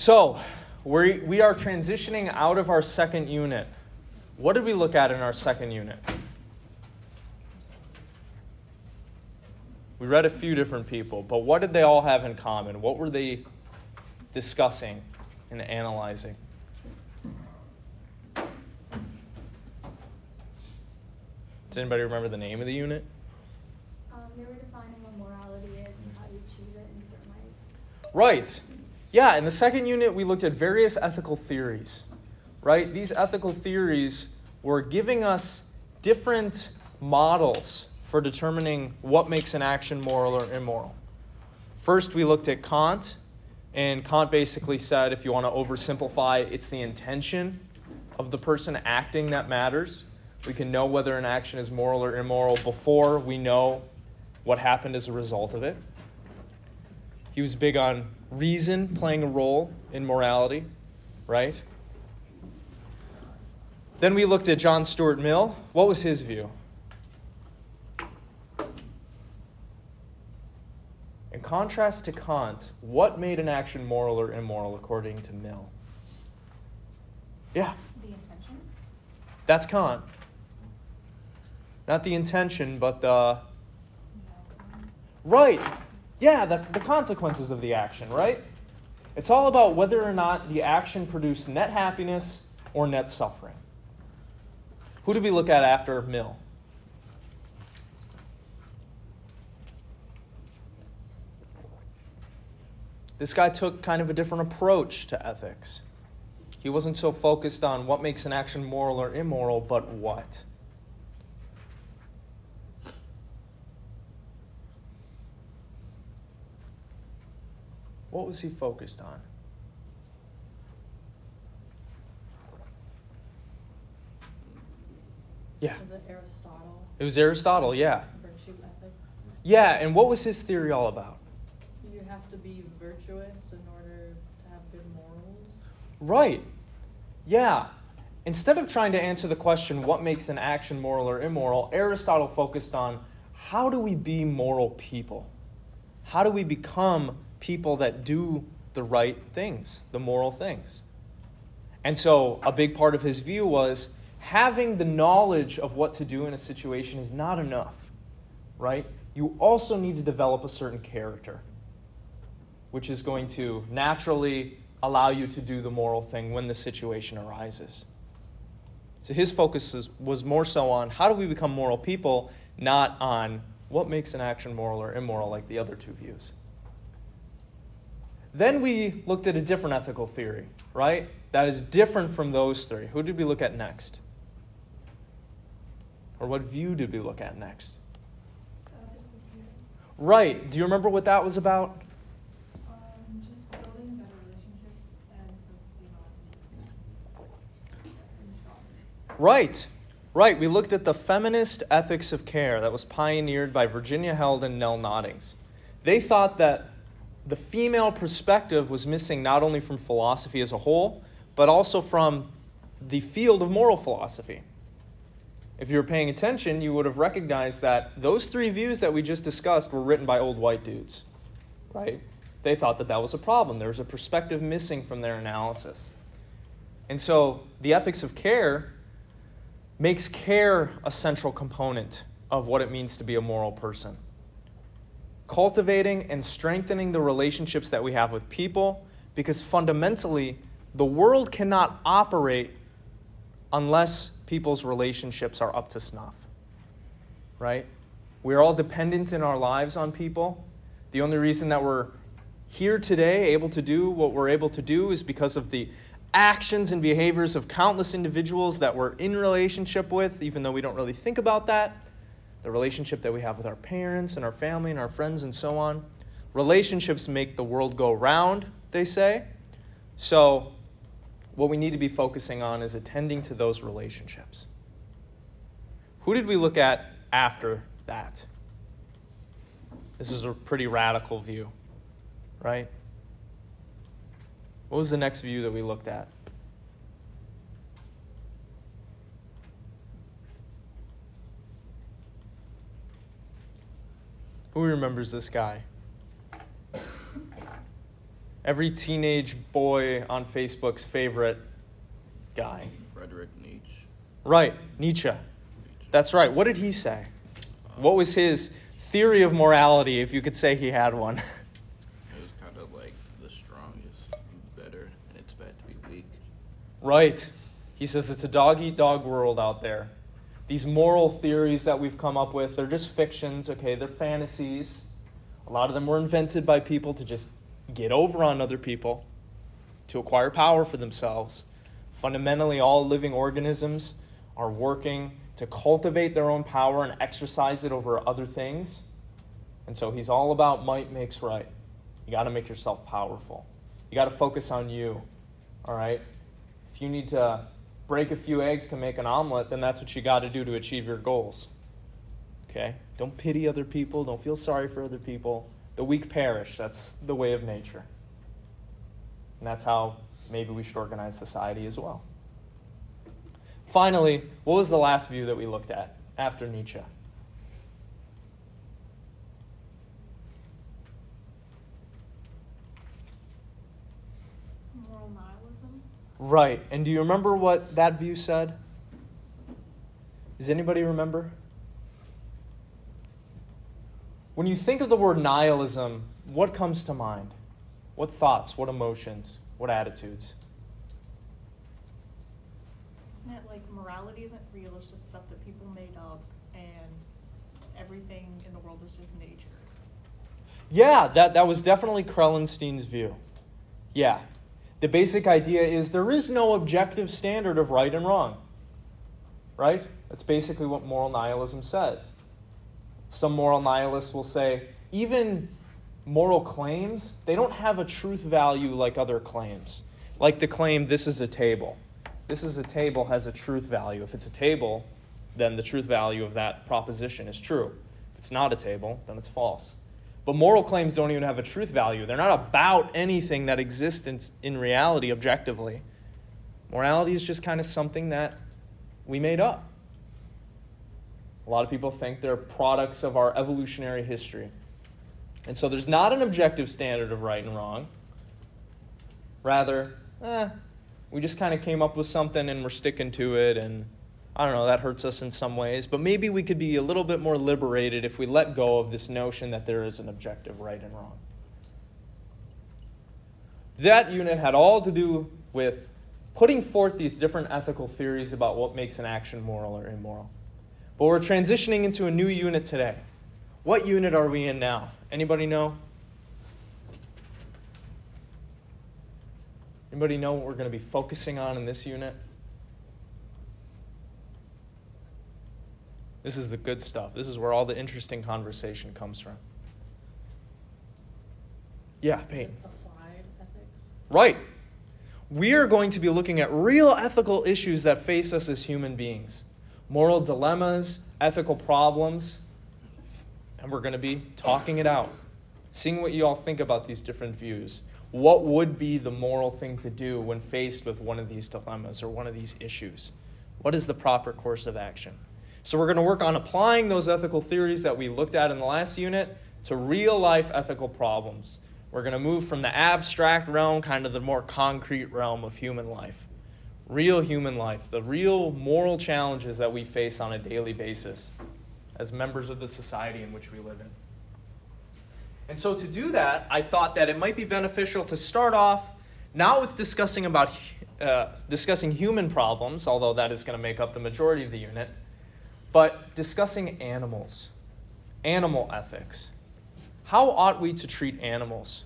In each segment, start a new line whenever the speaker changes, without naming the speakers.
So, we are transitioning out of our second unit. What did we look at in our second unit? We read a few different people, but what did they all have in common? What were they discussing and analyzing? Does anybody remember the name of the unit?
They were defining what morality is and how to achieve it in different ways.
Right. Yeah, in the second unit, we looked at various ethical theories, right? These ethical theories were giving us different models for determining what makes an action moral or immoral. First, we looked at Kant, and Kant basically said, if you want to oversimplify, it's the intention of the person acting that matters. We can know whether an action is moral or immoral before we know what happened as a result of it. He was big on reason playing a role in morality, right? Then we looked at John Stuart Mill. What was his view? In contrast to Kant, what made an action moral or immoral according to Mill? Yeah.
The intention?
That's Kant. Not the intention, but the... Right. Yeah, the consequences of the action, right? It's all about whether or not the action produced net happiness or net suffering. Who did we look at after Mill? This guy took kind of a different approach to ethics. He wasn't so focused on what makes an action moral or immoral, but what. What was he focused on? Yeah.
Was it Aristotle?
It was Aristotle, yeah.
Virtue ethics?
Yeah, and what was his theory all about?
You have to be virtuous in order to have good morals.
Right. Yeah. Instead of trying to answer the question, what makes an action moral or immoral, Aristotle focused on how do we be moral people? How do we become people that do the right things, the moral things? And so a big part of his view was having the knowledge of what to do in a situation is not enough, right? You also need to develop a certain character, which is going to naturally allow you to do the moral thing when the situation arises. So his focus was more so on how do we become moral people, not on what makes an action moral or immoral like the other two views. Then we looked at a different ethical theory, right? That is different from those three. Who did we look at next? Or what view did we look at next? Right. Do you remember what that was about?
Just building better relationships and focusing on
Right. Right. We looked at the feminist ethics of care that was pioneered by Virginia Held and Nell Noddings. They thought that the female perspective was missing not only from philosophy as a whole, but also from the field of moral philosophy. If you were paying attention, you would have recognized that those three views that we just discussed were written by old white dudes, right? They thought that that was a problem. There was a perspective missing from their analysis. And so the ethics of care makes care a central component of what it means to be a moral person. Cultivating and strengthening the relationships that we have with people, because fundamentally, the world cannot operate unless people's relationships are up to snuff, right? We're all dependent in our lives on people. The only reason that we're here today, able to do what we're able to do, is because of the actions and behaviors of countless individuals that we're in relationship with, even though we don't really think about that. The relationship that we have with our parents and our family and our friends and so on. Relationships make the world go round, they say. So what we need to be focusing on is attending to those relationships. Who did we look at after that? This is a pretty radical view, right? What was the next view that we looked at? Who remembers this guy? Every teenage boy on Facebook's favorite guy.
Friedrich Nietzsche.
Right, Nietzsche. That's right. What did he say? What was his theory of morality, if you could say he had one?
It was kind of like the strong is better and it's bad to be weak.
Right. He says it's a dog-eat-dog world out there. These moral theories that we've come up with, they're just fictions, okay? They're fantasies. A lot of them were invented by people to just get over on other people, to acquire power for themselves. Fundamentally, all living organisms are working to cultivate their own power and exercise it over other things. And so he's all about might makes right. You got to make yourself powerful. You got to focus on you, all right? If you need to break a few eggs to make an omelet, then that's what you got to do to achieve your goals. Okay? Don't pity other people. Don't feel sorry for other people. The weak perish. That's the way of nature. And that's how maybe we should organize society as well. Finally, what was the last view that we looked at after Nietzsche?
Moral nihilism?
Right. And do you remember what that view said? Does anybody remember? When you think of the word nihilism, what comes to mind? What thoughts, what emotions, what attitudes?
Isn't it like morality isn't real, it's just stuff that people made up, and everything in the world is just nature?
Yeah, that was definitely Krellenstein's view. Yeah. The basic idea is there is no objective standard of right and wrong. Right? That's basically what moral nihilism says. Some moral nihilists will say, even moral claims, they don't have a truth value like other claims. Like the claim, this is a table. This is a table has a truth value. If it's a table, then the truth value of that proposition is true. If it's not a table, then it's false. But moral claims don't even have a truth value. They're not about anything that exists in reality objectively. Morality is just kind of something that we made up. A lot of people think they're products of our evolutionary history. And so there's not an objective standard of right and wrong. Rather, we just kind of came up with something and we're sticking to it, and I don't know, that hurts us in some ways. But maybe we could be a little bit more liberated if we let go of this notion that there is an objective right and wrong. That unit had all to do with putting forth these different ethical theories about what makes an action moral or immoral. But we're transitioning into a new unit today. What unit are we in now? Anybody know? Anybody know what we're going to be focusing on in this unit? This is the good stuff. This is where all the interesting conversation comes from. Yeah, Peyton.
Applied ethics?
Right. We are going to be looking at real ethical issues that face us as human beings. Moral dilemmas, ethical problems, and we're going to be talking it out, seeing what you all think about these different views. What would be the moral thing to do when faced with one of these dilemmas or one of these issues? What is the proper course of action? So we're going to work on applying those ethical theories that we looked at in the last unit to real-life ethical problems. We're going to move from the abstract realm, kind of the more concrete realm of human life. Real human life, the real moral challenges that we face on a daily basis as members of the society in which we live in. And so to do that, I thought that it might be beneficial to start off not with discussing human problems, although that is going to make up the majority of the unit, but discussing animals, animal ethics. How ought we to treat animals?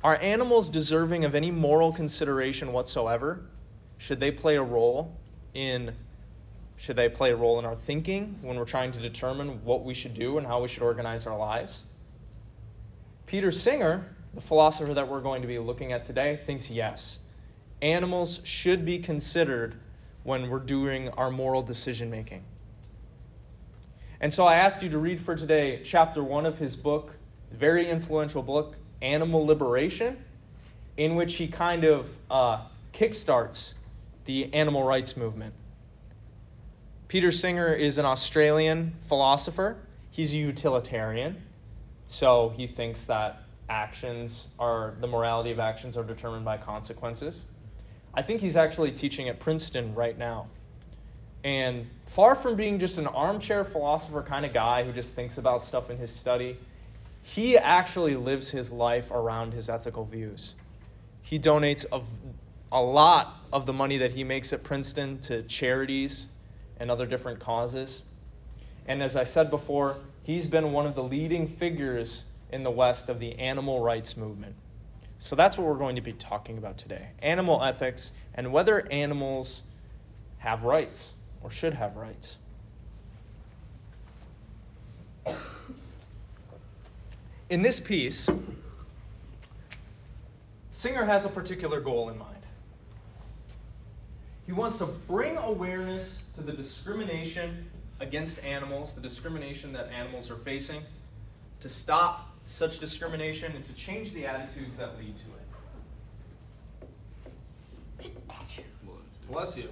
Are animals deserving of any moral consideration whatsoever? Should they play a role in our thinking when we're trying to determine what we should do and how we should organize our lives? Peter Singer, the philosopher that we're going to be looking at today, thinks yes. Animals should be considered when we're doing our moral decision making. And so I asked you to read for today chapter 1 of his book, very influential book, Animal Liberation, in which he kind of kickstarts the animal rights movement. Peter Singer is an Australian philosopher. He's a utilitarian. So he thinks that the morality of actions are determined by consequences. I think he's actually teaching at Princeton right now. And far from being just an armchair philosopher kind of guy who just thinks about stuff in his study, he actually lives his life around his ethical views. He donates a lot of the money that he makes at Princeton to charities and other different causes. And as I said before, he's been one of the leading figures in the West of the animal rights movement. So that's what we're going to be talking about today. Animal ethics and whether animals have rights or should have rights. In this piece, Singer has a particular goal in mind. He wants to bring awareness to the discrimination against animals, the discrimination that animals are facing, to stop such discrimination and to change the attitudes that lead to it. Bless you.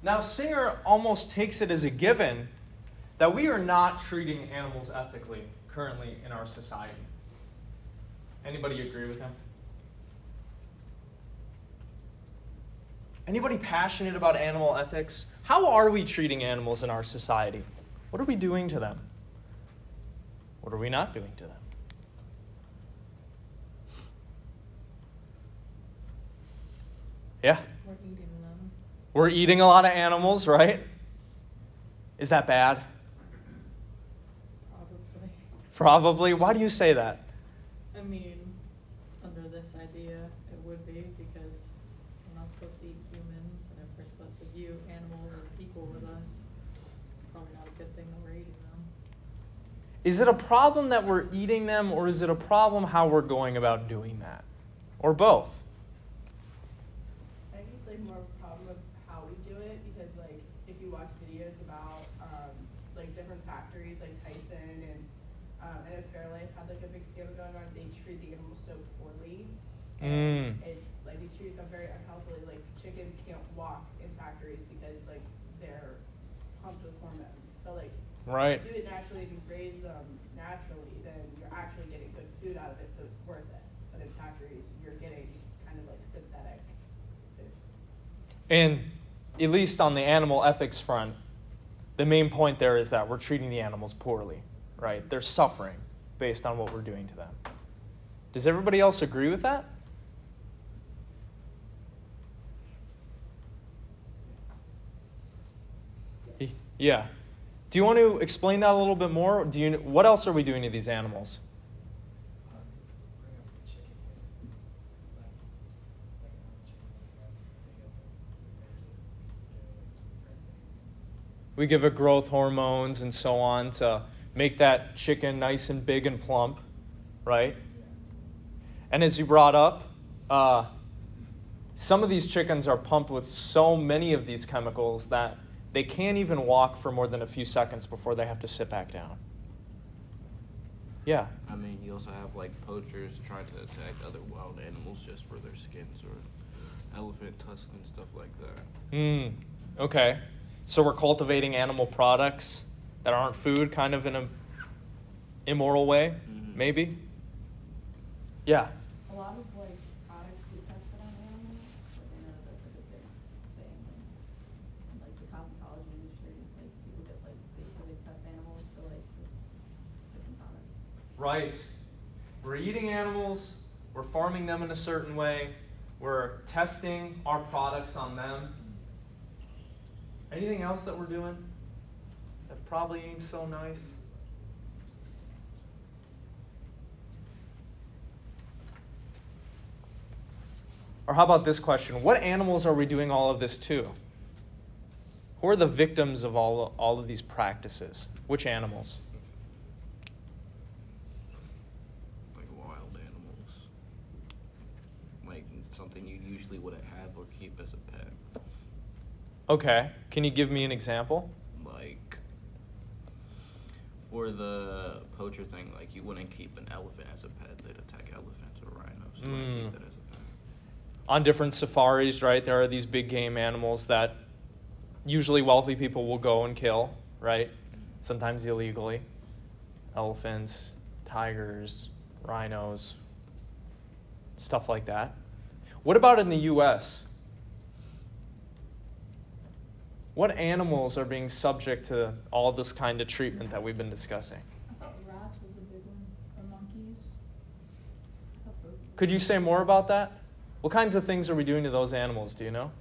Now, Singer almost takes it as a given that we are not treating animals ethically currently in our society. Anybody agree with him? Anybody passionate about animal ethics? How are we treating animals in our society? What are we doing to them? What are we not doing to them? Yeah?
We're eating them.
We're eating a lot of animals, right? Is that bad?
Probably.
Probably. Why do you say that?
I mean, under this idea, it would be because we're not supposed to eat humans, and if we're supposed to view animals as equal with us, it's probably not a good thing that we're eating them.
Is it a problem that we're eating them, or is it a problem how we're going about doing that? Or both?
I think it's like more of a problem of how we do it, because like if you watch videos about like different factories like Tyson and if Fairlife had like a big scandal going on, they treat the animals so poorly. And it's like they treat them very unhealthily. Like chickens can't walk in factories because like they're pumped with hormones. But like
Right.
if you do it naturally and you raise them naturally, then you're actually getting good food out of it, so it's worth it. But in factories, you're getting kind of like synthetic food.
And at least on the animal ethics front, the main point there is that we're treating the animals poorly, right? They're suffering based on what we're doing to them. Does everybody else agree with that? Yeah. Do you want to explain that a little bit more? What else are we doing to these animals? We give it growth hormones and so on to make that chicken nice and big and plump, right? And as you brought up, some of these chickens are pumped with so many of these chemicals that they can't even walk for more than a few seconds before they have to sit back down. Yeah.
I mean, you also have like poachers trying to attack other wild animals just for their skins, or elephant tusks and stuff like that.
Okay. So we're cultivating animal products that aren't food kind of in an immoral way, maybe? Yeah.
A lot of like products get tested on animals. Like I know that's like a big thing in like the cosmetology industry. Like people get like they test animals for like different products.
Right. We're eating animals, we're farming them in a certain way, we're testing our products on them. Anything else that we're doing that probably ain't so nice? Or how about this question? What animals are we doing all of this to? Who are the victims of all of these practices? Which animals?
Like wild animals. Like something you usually wouldn't have or keep as a pet.
Okay. Can you give me an example?
Like for the poacher thing, like you wouldn't keep an elephant as a pet. They'd attack elephants or rhinos. You wouldn't keep that as a pet.
On different safaris, right, there are these big game animals that usually wealthy people will go and kill, right? Sometimes illegally. Elephants, tigers, rhinos, stuff like that. What about in the U.S.? What animals are being subject to all this kind of treatment that we've been discussing?
I thought rats was a big one, or monkeys.
Could you say more about that? What kinds of things are we doing to those animals, do you know?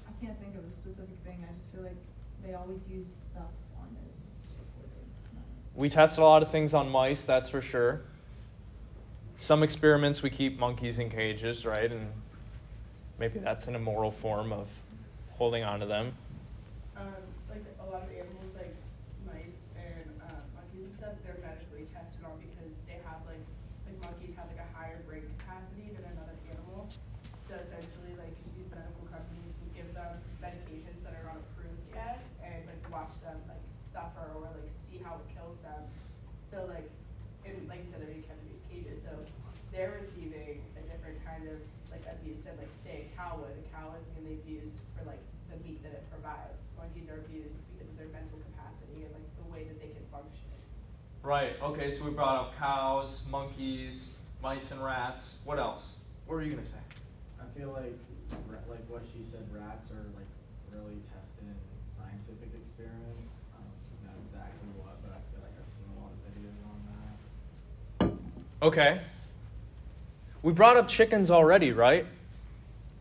I can't think of a specific thing. I just feel like they always use stuff on this recording.
We tested a lot of things on mice, that's for sure. Some experiments we keep monkeys in cages, right? And maybe that's an immoral form of holding on to them.
Like a lot of animals, like mice and monkeys and stuff, they're medically tested on because they have like monkeys have like a higher brain capacity than another animal. So essentially, like these medical companies will give them medications that are not approved yet, and like watch them like suffer or like see how it kills them. So like, and like you said, they're being kept in these cages, so they're receiving a different kind of like abuse than like say a cow would. A cow is mainly abused for like the meat that it provides. Monkeys are abused because of their mental capacity and like the way that they can function.
Right, okay, so we brought up cows, monkeys, mice, and rats. What else? What were you going to say?
I feel like what she said, rats are like really tested in scientific experiments. I don't know exactly what, but I feel like I've seen a lot of videos on that.
Okay. We brought up chickens already, right?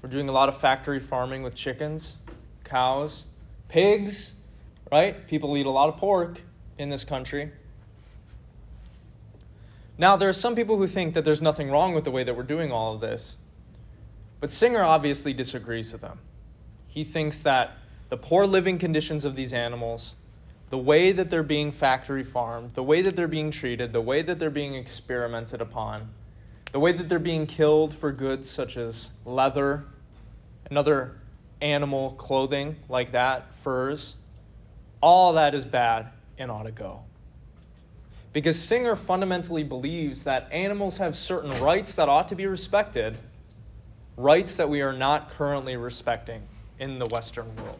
We're doing a lot of factory farming with chickens, cows, pigs, right? People eat a lot of pork in this country. Now, there are some people who think that there's nothing wrong with the way that we're doing all of this. But Singer obviously disagrees with them. He thinks that the poor living conditions of these animals, the way that they're being factory farmed, the way that they're being treated, the way that they're being experimented upon, the way that they're being killed for goods such as leather and other animal clothing like that, furs, all that is bad and ought to go. Because Singer fundamentally believes that animals have certain rights that ought to be respected, rights that we are not currently respecting in the Western world.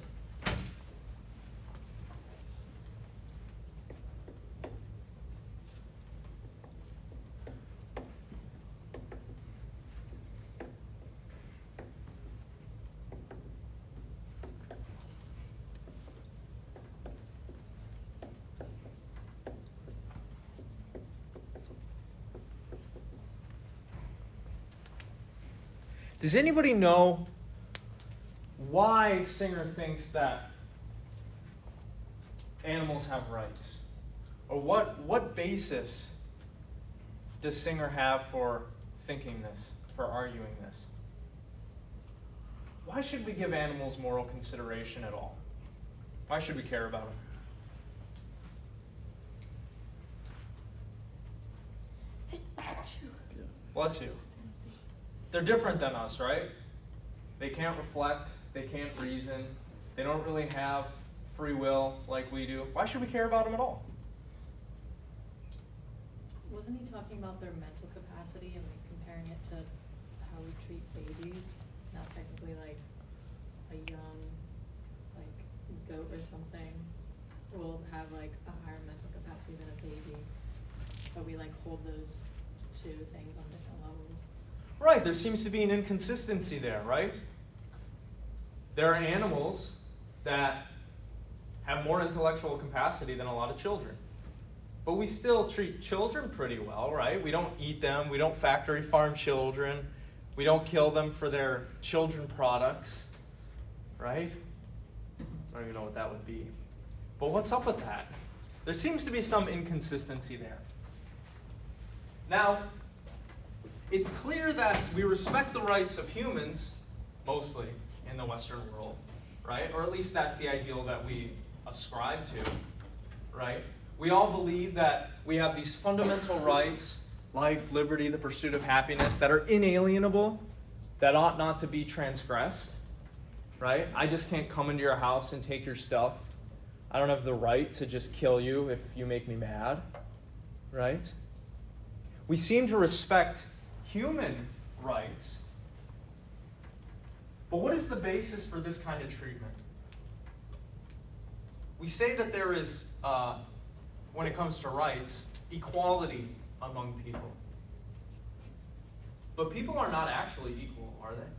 Does anybody know why Singer thinks that animals have rights? Or what basis does Singer have for thinking this, for arguing this? Why should we give animals moral consideration at all? Why should we care about them? Bless you. They're different than us, right? They can't reflect. They can't reason. They don't really have free will like we do. Why should we care about them at all?
Wasn't he talking about their mental capacity and like comparing it to how we treat babies? Now technically like a young like goat or something will have like a higher mental capacity than a baby. But we like hold those two things on different levels.
Right, there seems to be an inconsistency there, right? There are animals that have more intellectual capacity than a lot of children. But we still treat children pretty well, right? We don't eat them. We don't factory farm children. We don't kill them for their children products, right? I don't even know what that would be. But what's up with that? There seems to be some inconsistency there. Now, it's clear that we respect the rights of humans, mostly, in the Western world, right? Or at least that's the ideal that we ascribe to, right? We all believe that we have these fundamental rights, life, liberty, the pursuit of happiness, that are inalienable, that ought not to be transgressed, right? I just can't come into your house and take your stuff. I don't have the right to just kill you if you make me mad, right? We seem to respect human rights. But what is the basis for this kind of treatment? We say that there is, when it comes to rights, equality among people. But people are not actually equal, are they?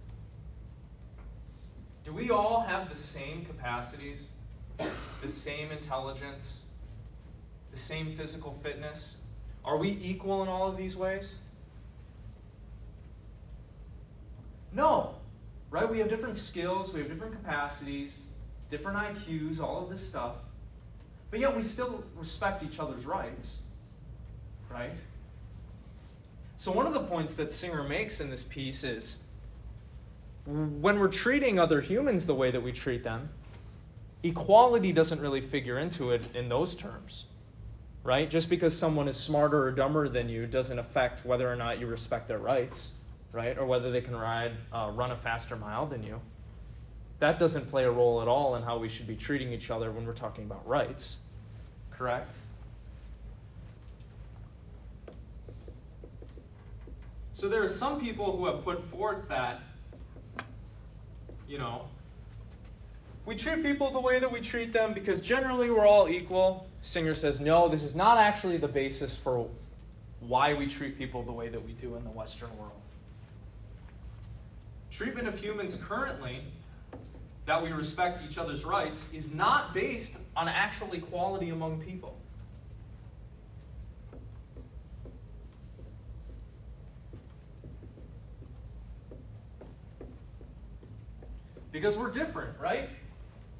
Do we all have the same capacities, the same intelligence, the same physical fitness? Are we equal in all of these ways? No, right? We have different skills, we have different capacities, different IQs, all of this stuff. But yet we still respect each other's rights, right? So one of the points that Singer makes in this piece is, when we're treating other humans the way that we treat them, equality doesn't really figure into it in those terms, right? Just because someone is smarter or dumber than you doesn't affect whether or not you respect their rights, right? Or whether they can run a faster mile than you. That doesn't play a role at all in how we should be treating each other when we're talking about rights, correct? So there are some people who have put forth that, we treat people the way that we treat them because generally we're all equal. Singer says, no, this is not actually the basis for why we treat people the way that we do in the Western world. Treatment of humans currently, that we respect each other's rights, is not based on actual equality among people. Because we're different, right?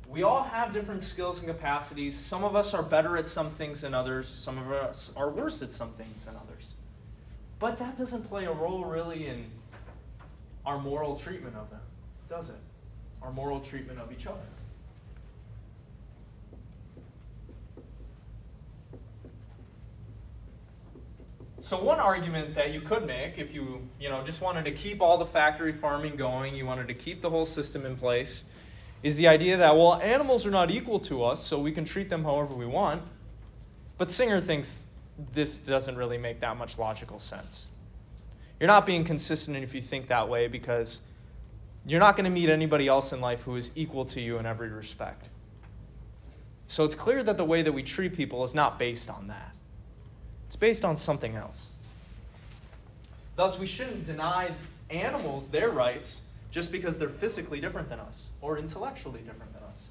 We all have different skills and capacities. Some of us are better at some things than others. Some of us are worse at some things than others. But that doesn't play a role really in our moral treatment of them, does it? Our moral treatment of each other. So one argument that you could make, if you just wanted to keep all the factory farming going, you wanted to keep the whole system in place, is the idea that, well, animals are not equal to us, so we can treat them however we want. But Singer thinks this doesn't really make that much logical sense. You're not being consistent if you think that way, because you're not going to meet anybody else in life who is equal to you in every respect. So it's clear that the way that we treat people is not based on that. It's based on something else. Thus, we shouldn't deny animals their rights just because they're physically different than us or intellectually different than us.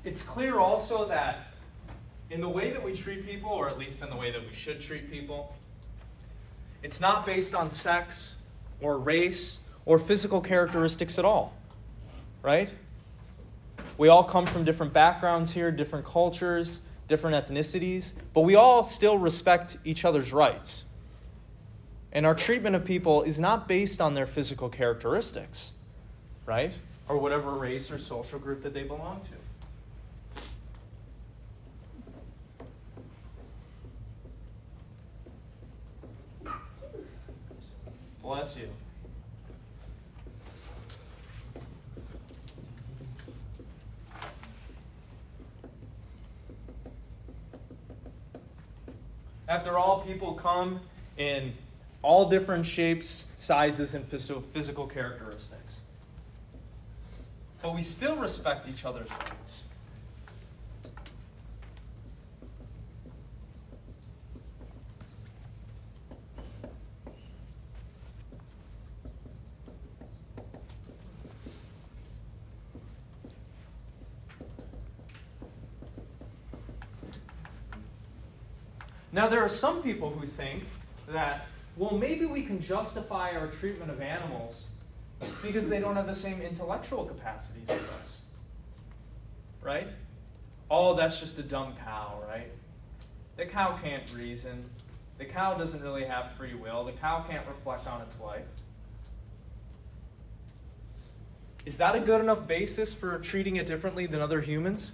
It's clear also that in the way that we treat people, or at least in the way that we should treat people, it's not based on sex or race or physical characteristics at all, right? We all come from different backgrounds here, different cultures, different ethnicities, but we all still respect each other's rights. And our treatment of people is not based on their physical characteristics, right? Or whatever race or social group that they belong to. Bless you. After all, people come in all different shapes, sizes, and physical characteristics. But we still respect each other's rights. Now, there are some people who think that, well, maybe we can justify our treatment of animals because they don't have the same intellectual capacities as us. Right? Oh, that's just a dumb cow, right? The cow can't reason. The cow doesn't really have free will. The cow can't reflect on its life. Is that a good enough basis for treating it differently than other humans?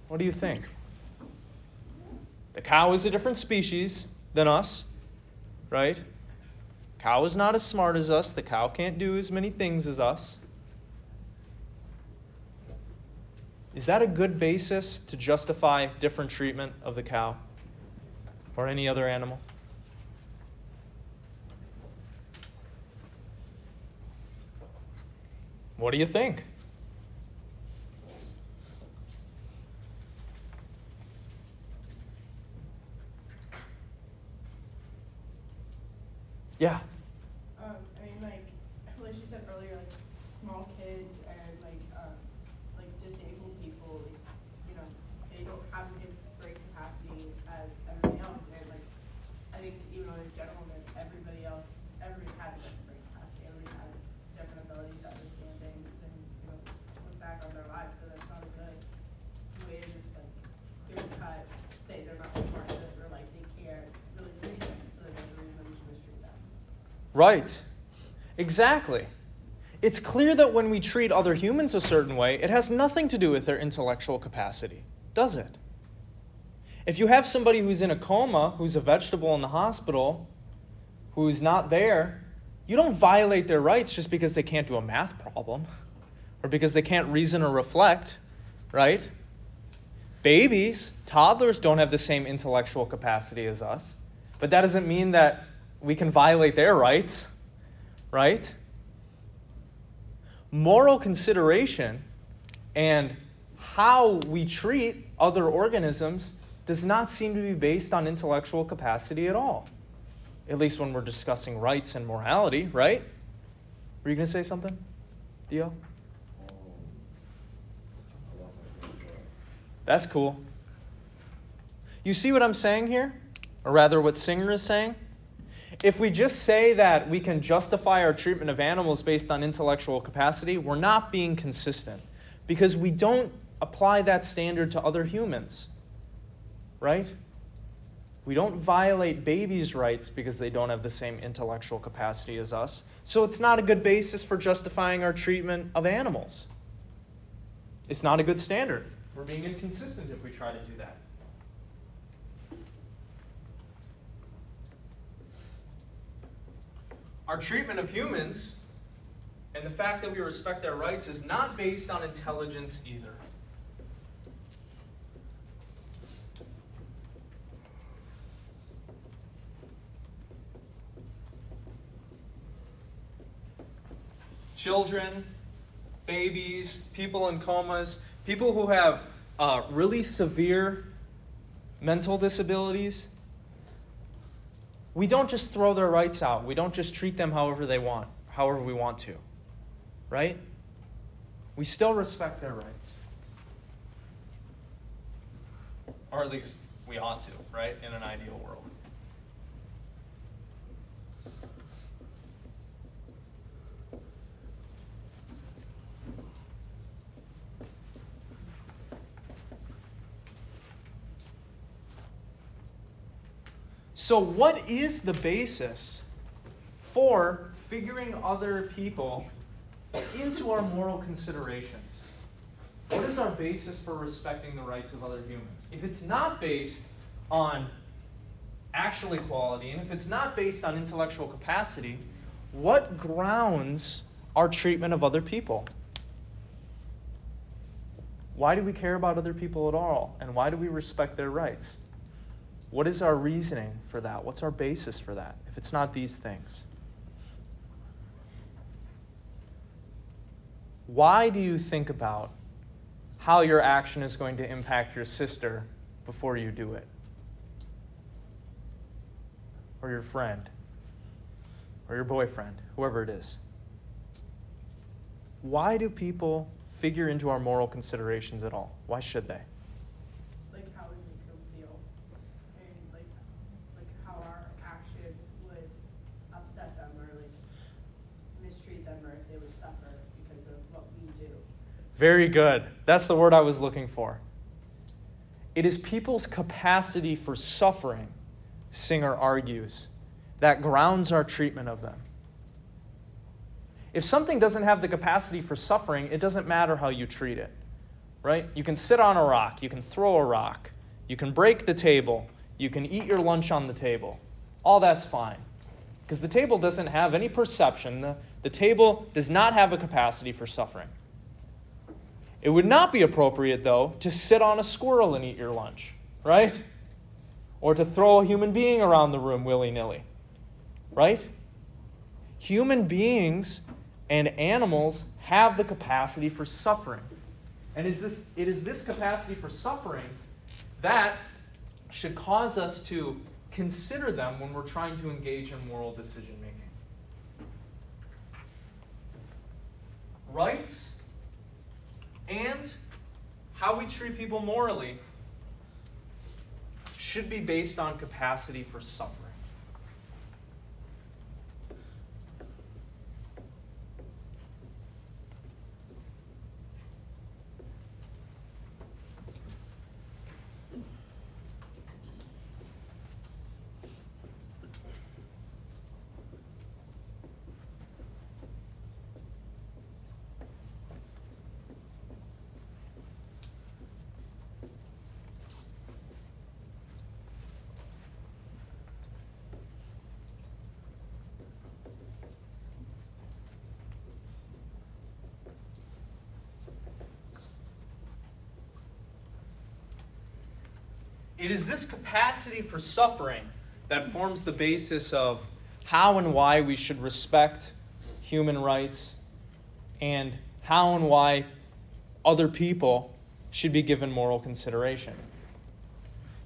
What do you think? The cow is a different species than us, right? Cow is not as smart as us. The cow can't do as many things as us. Is that a good basis to justify different treatment of the cow or any other animal? What do you think? Yeah.
I mean, like you said earlier, like small kids and like disabled people, like, you know, they don't have the same brain capacity as everybody else, and like I think even on a general note, everybody has a different brain capacity. Everybody has different abilities to understand things and, you know, look back on their lives. So that's not a good way to just like clear cut say they're not smart or like they can't really reason. So there's a reason that we should mistreat them.
Right. Exactly. It's clear that when we treat other humans a certain way, it has nothing to do with their intellectual capacity, does it? If you have somebody who's in a coma, who's a vegetable in the hospital, who's not there, you don't violate their rights just because they can't do a math problem or because they can't reason or reflect, right? Babies, toddlers don't have the same intellectual capacity as us, but that doesn't mean that we can violate their rights, right? Moral consideration and how we treat other organisms does not seem to be based on intellectual capacity at all. At least when we're discussing rights and morality, right? Were you going to say something, Dio? That's cool. You see what I'm saying here? Or rather, what Singer is saying? If we just say that we can justify our treatment of animals based on intellectual capacity, we're not being consistent because we don't apply that standard to other humans, right? We don't violate babies' rights because they don't have the same intellectual capacity as us. So it's not a good basis for justifying our treatment of animals. It's not a good standard. We're being inconsistent if we try to do that. Our treatment of humans and the fact that we respect their rights is not based on intelligence either. Children, babies, people in comas, people who have really severe mental disabilities, we don't just throw their rights out. We don't just treat them however we want to. Right? We still respect their rights. Or at least we ought to, right? In an ideal world. So what is the basis for figuring other people into our moral considerations? What is our basis for respecting the rights of other humans? If it's not based on actual equality, and if it's not based on intellectual capacity, what grounds our treatment of other people? Why do we care about other people at all? And why do we respect their rights? What is our reasoning for that? What's our basis for that, if it's not these things? Why do you think about how your action is going to impact your sister before you do it? Or your friend? Or your boyfriend? Whoever it is. Why do people figure into our moral considerations at all? Why should they?
Like, how would you feel them or if they would suffer because of what we do.
Very good. That's the word I was looking for. It is people's capacity for suffering, Singer argues, that grounds our treatment of them. If something doesn't have the capacity for suffering, it doesn't matter how you treat it, right? You can sit on a rock, you can throw a rock, you can break the table, you can eat your lunch on the table. All that's fine, because the table doesn't have any perception. The table does not have a capacity for suffering. It would not be appropriate, though, to sit on a squirrel and eat your lunch, right? Or to throw a human being around the room willy-nilly, right? Human beings and animals have the capacity for suffering. And it is this capacity for suffering that should cause us to consider them when we're trying to engage in moral decision-making. Rights and how we treat people morally should be based on capacity for suffering. It is this capacity for suffering that forms the basis of how and why we should respect human rights and how and why other people should be given moral consideration.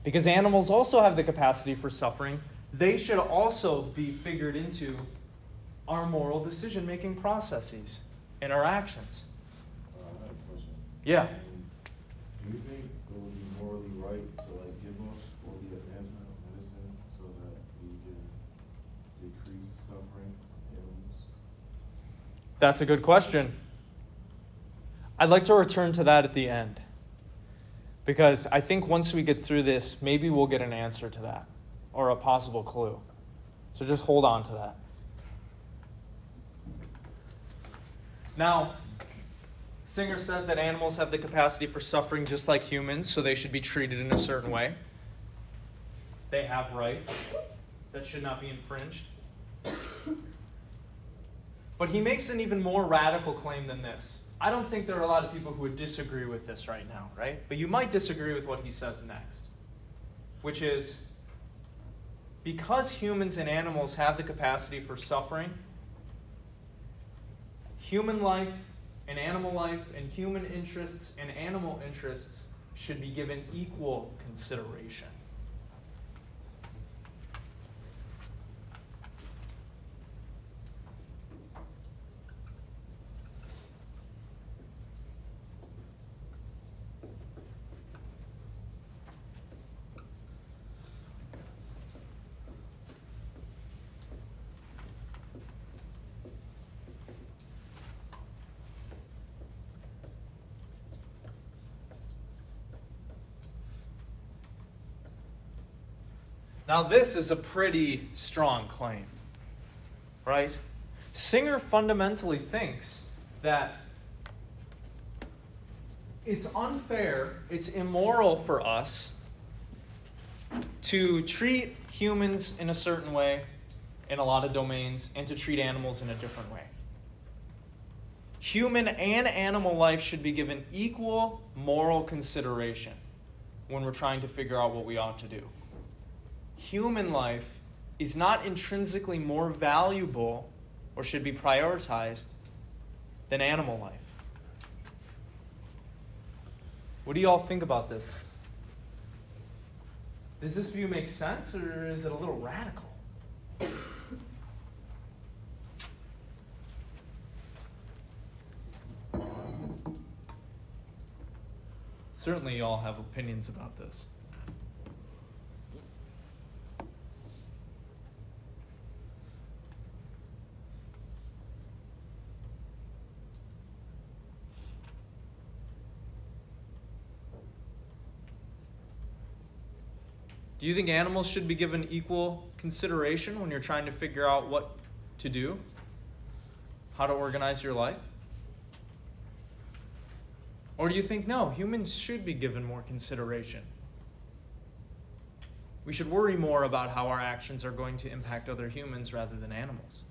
Because animals also have the capacity for suffering, they should also be figured into our moral decision-making processes and our actions.
I have a question.
Yeah.
Do you think it would be morally right to give us for the advancement of medicine so that we can decrease suffering in animals?
That's a good question. I'd like to return to that at the end. Because I think once we get through this, maybe we'll get an answer to that or a possible clue. So just hold on to that. Now, Singer says that animals have the capacity for suffering just like humans, so they should be treated in a certain way. They have rights that should not be infringed. But he makes an even more radical claim than this. I don't think there are a lot of people who would disagree with this right now, right? But you might disagree with what he says next, which is, because humans and animals have the capacity for suffering, human life and animal life and human interests and animal interests should be given equal consideration. Now, this is a pretty strong claim, right? Singer fundamentally thinks that it's unfair, it's immoral for us to treat humans in a certain way in a lot of domains and to treat animals in a different way. Human and animal life should be given equal moral consideration when we're trying to figure out what we ought to do. Human life is not intrinsically more valuable or should be prioritized than animal life. What do you all think about this? Does this view make sense, or is it a little radical? Certainly you all have opinions about this. Do you think animals should be given equal consideration when you're trying to figure out what to do? How to organize your life? Or do you think, no, humans should be given more consideration? We should worry more about how our actions are going to impact other humans rather than animals.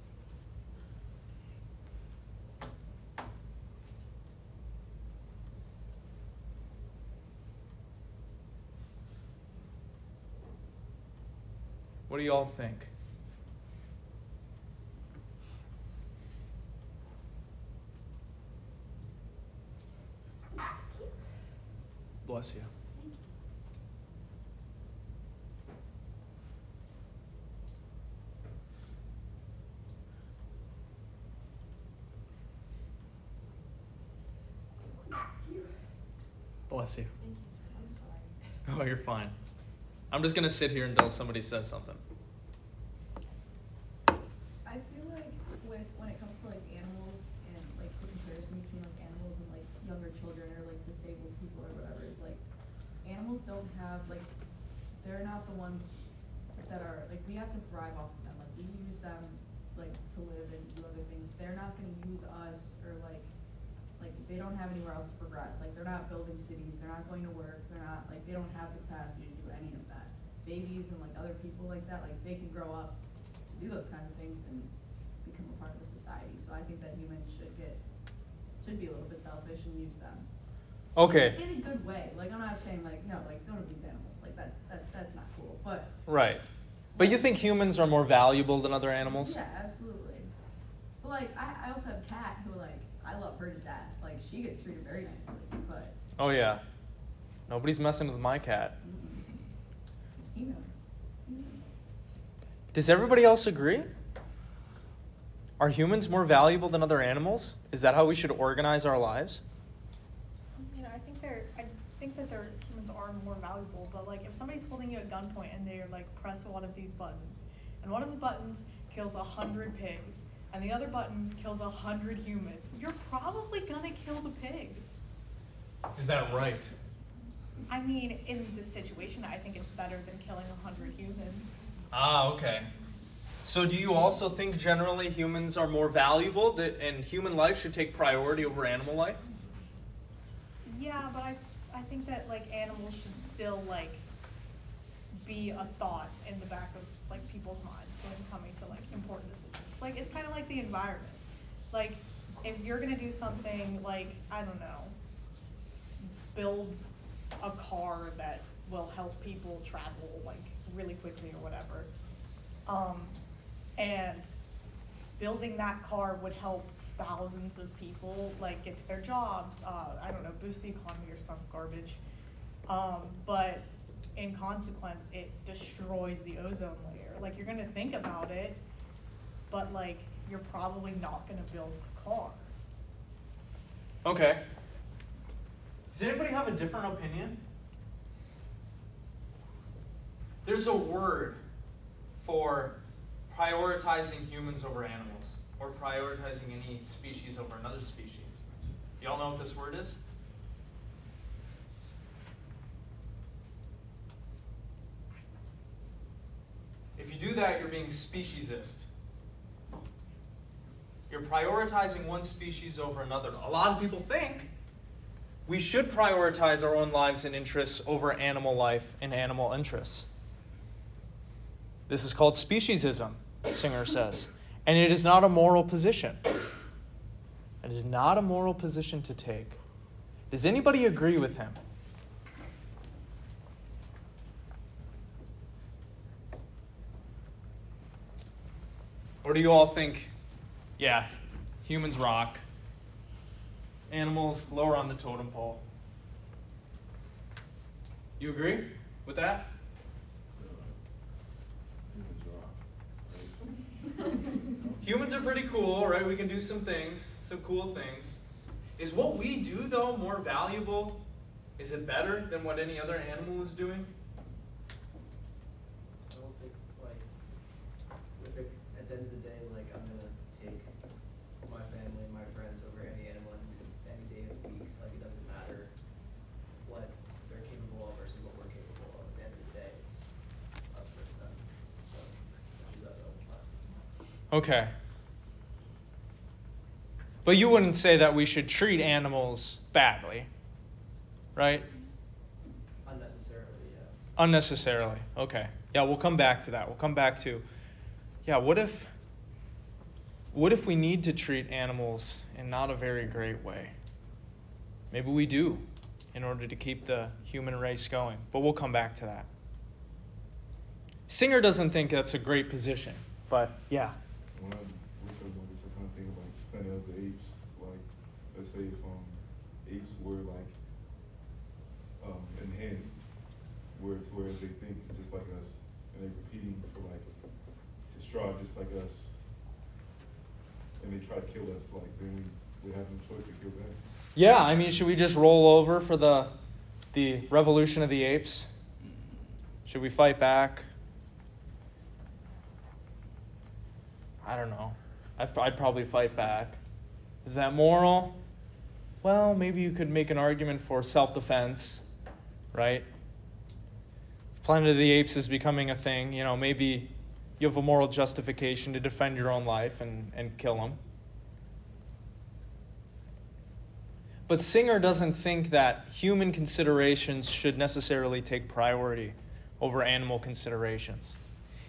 What do you all think? Bless you.
Thank you.
Bless you.
Thank you, sir. I'm sorry.
Oh, you're fine. I'm just going to sit here until somebody says something.
I feel like when it comes to like animals and like the comparison between like animals and like younger children or like disabled people or whatever is like animals don't have like they're not the ones that are like we have to thrive off of them. Like we use them like to live and do other things. They're not gonna use us or like they don't have anywhere else to progress. Like they're not building cities, they're not going to work, they're not like they don't have the capacity to do any of that. Babies and like other people like that, like they can grow up to do those kinds of things and become a part of the society. So I think that humans should be a little bit selfish and use them.
Okay.
In a good way. Like I'm not saying like no, like don't abuse animals. Like that's not cool. But
Right. But you think humans are more valuable than other animals?
yeah, absolutely. But like I also have a cat who like I love her to death. Like she gets treated very nicely, but
Oh, yeah. Nobody's messing with my cat.
Humans.
Does everybody else agree? Are humans more valuable than other animals? Is that how we should organize our lives?
You know, I think that humans are more valuable, but like if somebody's holding you at gunpoint and they're like press one of these buttons, and one of the buttons kills 100 pigs, and the other button kills 100 humans, you're probably gonna kill the pigs.
Is that right?
I mean, in this situation, I think it's better than killing 100 humans.
Ah, okay. So do you also think generally humans are more valuable and human life should take priority over animal life?
Yeah, but I think that like animals should still like be a thought in the back of like people's minds when coming to like important decisions. Like it's kind of like the environment. Like if you're gonna do something like I don't know, builds a car that will help people travel like really quickly or whatever, and building that car would help thousands of people like get to their jobs, I don't know, boost the economy or some garbage. But in consequence, it destroys the ozone layer. Like you're gonna think about it, but like you're probably not gonna build the car.
Okay. Does anybody have a different opinion? There's a word for prioritizing humans over animals, or prioritizing any species over another species. Y'all know what this word is? If you do that, you're being speciesist. You're prioritizing one species over another. A lot of people think we should prioritize our own lives and interests over animal life and animal interests. This is called speciesism, Singer says. And it is not a moral position. It is not a moral position to take. Does anybody agree with him? Or do you all think, yeah, humans rock, animals lower on the totem pole? You agree with that?
Humans rock, right?
Humans are pretty cool, right? We can do some things, some cool things. Is what we do, though, more valuable? Is it better than what any other animal is doing?
I don't think, like, if it, at the end of the day, like, I'm gonna take my family and my friends over any animal any day of the week. Like, it doesn't matter what they're capable of versus what we're capable of. At the end of the day,
Okay. But you wouldn't say that we should treat animals badly, right?
Unnecessarily, yeah.
Unnecessarily. Okay. Yeah, we'll come back to that. We'll come back to, yeah, what if we need to treat animals in not a very great way? Maybe we do in order to keep the human race going. But we'll come back to that. Singer doesn't think that's a great position, but yeah.
When we're talking about this, I kind of think of like Planet of the Apes. Like, let's say if apes were like enhanced, whereas they think just like us, and they're competing for like to strive just like us, and they try to kill us, like then we have no choice to kill them.
Yeah, I mean, should we just roll over for the revolution of the apes? Should we fight back? I don't know. I'd probably fight back. Is that moral? Well, maybe you could make an argument for self-defense, right? If Planet of the Apes is becoming a thing, maybe you have a moral justification to defend your own life and kill them. But Singer doesn't think that human considerations should necessarily take priority over animal considerations.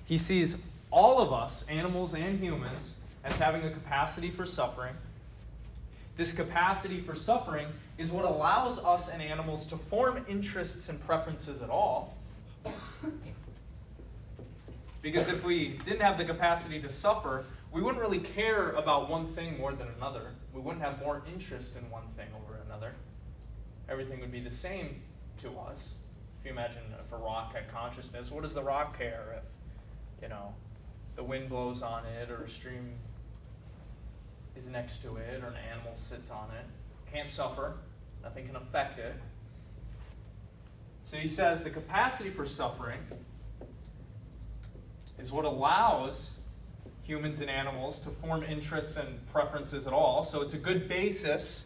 He sees all of us, animals and humans, as having a capacity for suffering. This capacity for suffering is what allows us and animals to form interests and preferences at all. Because if we didn't have the capacity to suffer, we wouldn't really care about one thing more than another. We wouldn't have more interest in one thing over another. Everything would be the same to us. If you imagine if a rock had consciousness, what does the rock care if, the wind blows on it or a stream is next to it or an animal sits on it? Can't suffer. Nothing can affect it. So he says the capacity for suffering is what allows humans and animals to form interests and preferences at all. So it's a good basis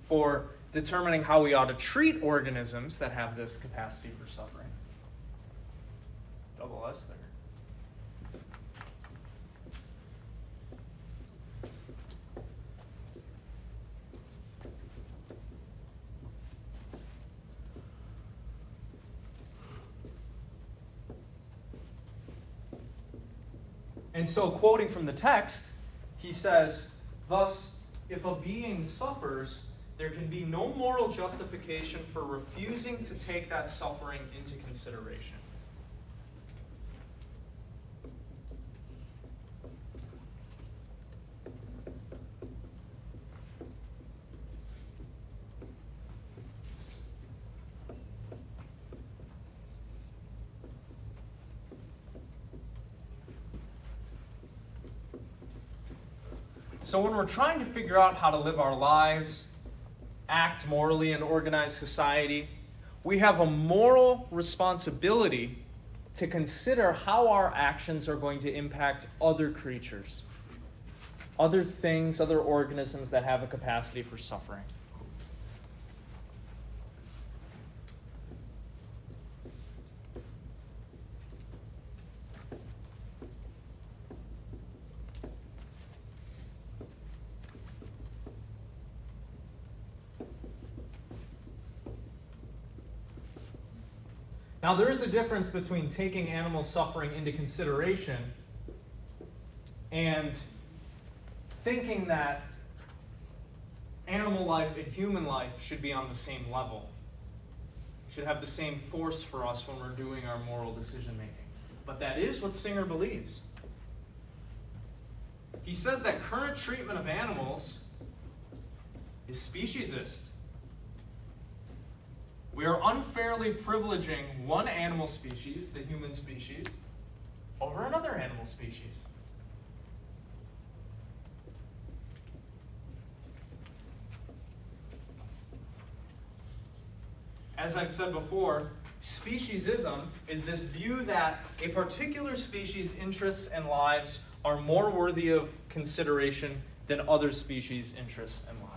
for determining how we ought to treat organisms that have this capacity for suffering. Double S there. And so, quoting from the text, he says, thus, if a being suffers, there can be no moral justification for refusing to take that suffering into consideration. So when we're trying to figure out how to live our lives, act morally in organized society, we have a moral responsibility to consider how our actions are going to impact other creatures, other things, other organisms that have a capacity for suffering. Now, there is a difference between taking animal suffering into consideration and thinking that animal life and human life should be on the same level, should have the same force for us when we're doing our moral decision making. But that is what Singer believes. He says that current treatment of animals is speciesist. We are unfairly privileging one animal species, the human species, over another animal species. As I've said before, speciesism is this view that a particular species' interests and lives are more worthy of consideration than other species' interests and lives.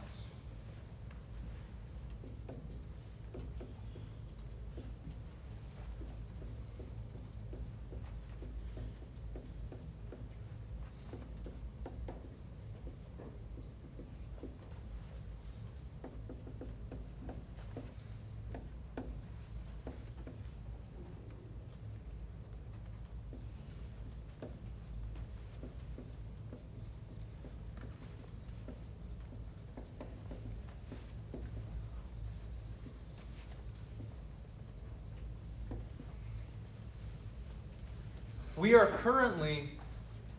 we are currently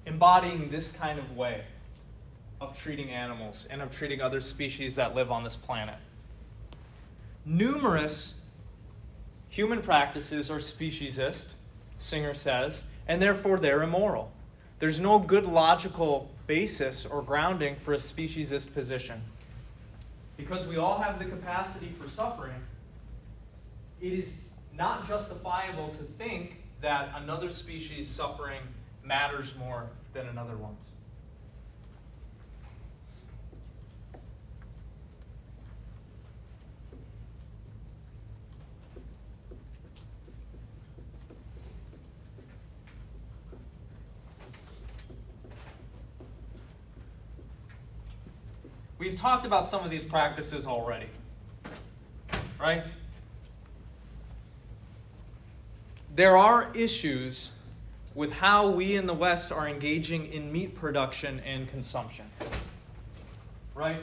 embodying this kind of way of treating animals and of treating other species that live on this planet. Numerous human practices are speciesist, Singer says, and therefore they're immoral. There's no good logical basis or grounding for a speciesist position. Because we all have the capacity for suffering, it is not justifiable to think that another species' suffering matters more than another one's. We've talked about some of these practices already, right? There are issues with how we in the West are engaging in meat production and consumption, right?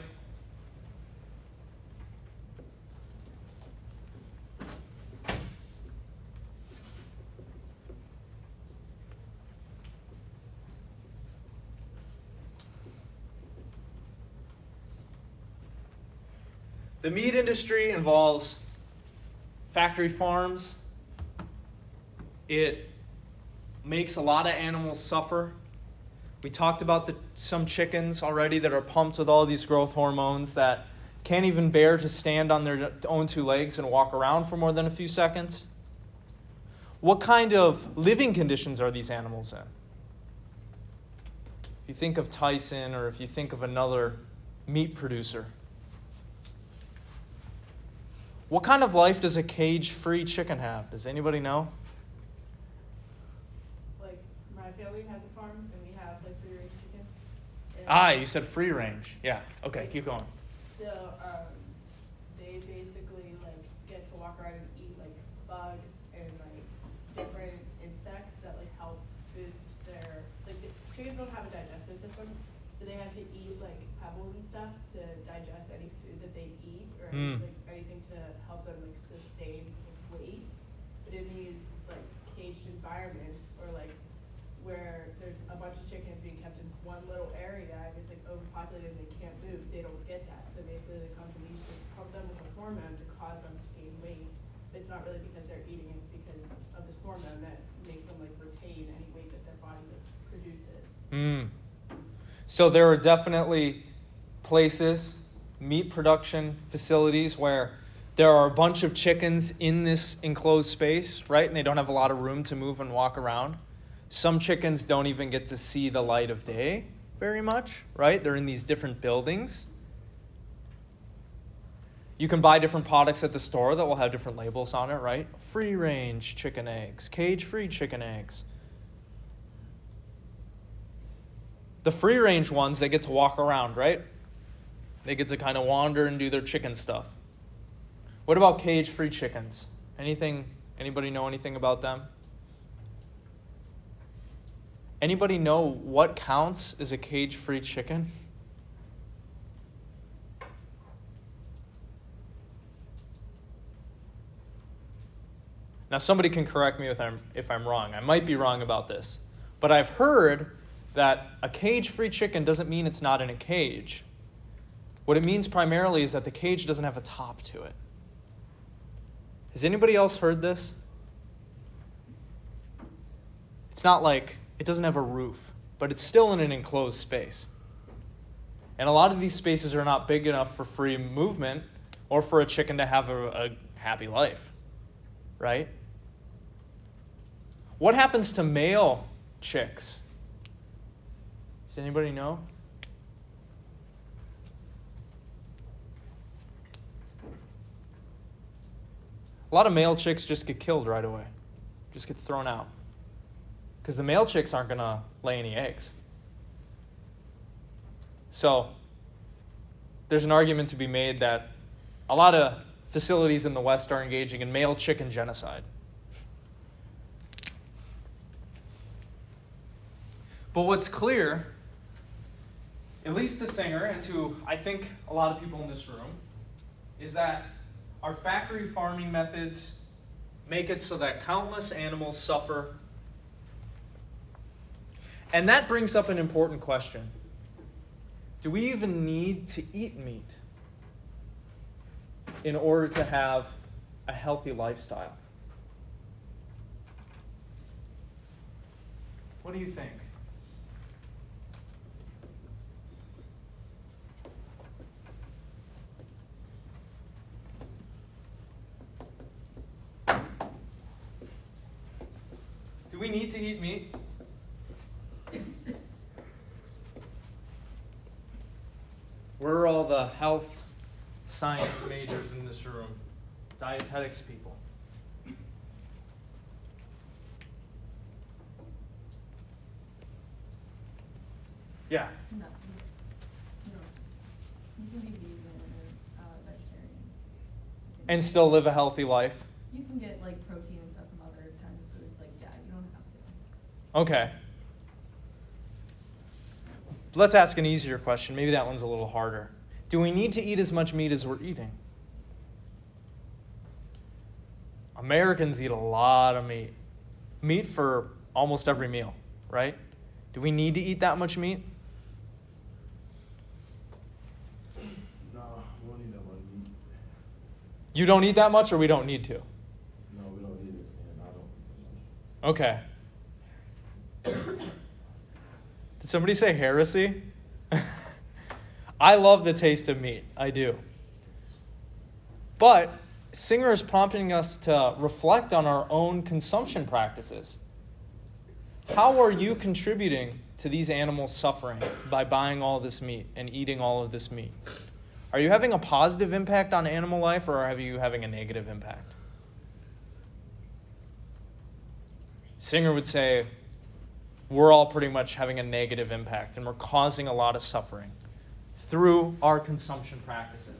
The meat industry involves factory farms. It makes a lot of animals suffer. We talked about some chickens already that are pumped with all these growth hormones that can't even bear to stand on their own two legs and walk around for more than a few seconds. What kind of living conditions are these animals in? If you think of Tyson or if you think of another meat producer, what kind of life does a cage-free chicken have? Does anybody know?
Like, my family has a farm, and we have, like, free-range chickens.
You said free-range. Yeah. Okay, keep going.
So, they basically, like, get to walk around and eat, like, bugs and, like, different insects that, like, help boost their... Like, the chickens don't have a digestive system, so they have to eat, like, pebbles and stuff to digest any food that they eat or like anything to help them like sustain weight. But in these like caged environments or like where there's a bunch of chickens being kept in one little area and it's like overpopulated and they can't move, they don't get that. So basically the companies just pump them with a hormone to cause them to gain weight. But it's not really because they're eating, it's because of this hormone that makes them like retain any weight that their body like, produces.
So there are definitely places, meat production facilities, where there are a bunch of chickens in this enclosed space, right? And they don't have a lot of room to move and walk around. Some chickens don't even get to see the light of day very much, right? They're in these different buildings. You can buy different products at the store that will have different labels on it, right? Free-range chicken eggs, cage-free chicken eggs. The free-range ones, they get to walk around, right? They get to kind of wander and do their chicken stuff. What about cage-free chickens? Anybody know anything about them? Anybody know what counts as a cage-free chicken? Now somebody can correct me if I'm wrong. I might be wrong about this. But I've heard that a cage-free chicken doesn't mean it's not in a cage. What it means primarily is that the cage doesn't have a top to it. Has anybody else heard this? It's not like it doesn't have a roof, but it's still in an enclosed space. And a lot of these spaces are not big enough for free movement or for a chicken to have a happy life, right? What happens to male chicks? Does anybody know? A lot of male chicks just get killed right away. Just get thrown out. Because the male chicks aren't going to lay any eggs. So there's an argument to be made that a lot of facilities in the West are engaging in male chicken genocide. But what's clear, at least to Singer and to, I think, a lot of people in this room, is that our factory farming methods make it so that countless animals suffer And that brings up an important question. Do we even need to eat meat in order to have a healthy lifestyle? What do you think? Do we need to eat meat? Where are all the health science majors in this room? Dietetics people. Yeah.
No. No. You can be vegan or vegetarian.
And still live a healthy life?
You can get like protein and stuff from other kinds of foods. Like, yeah, you don't have to.
Okay. Let's ask an easier question. Maybe that one's a little harder. Do we need to eat as much meat as we're eating? Americans eat a lot of meat. Meat for almost every meal, right? Do we need to eat that much meat?
No, we don't need that much meat.
You don't eat that much, or we don't need to?
No, we don't need it, and I don't.
Okay. Did somebody say heresy? I love the taste of meat. I do. But Singer is prompting us to reflect on our own consumption practices. How are you contributing to these animals' suffering by buying all this meat and eating all of this meat? Are you having a positive impact on animal life, or are you having a negative impact? Singer would say, we're all pretty much having a negative impact, and we're causing a lot of suffering through our consumption practices.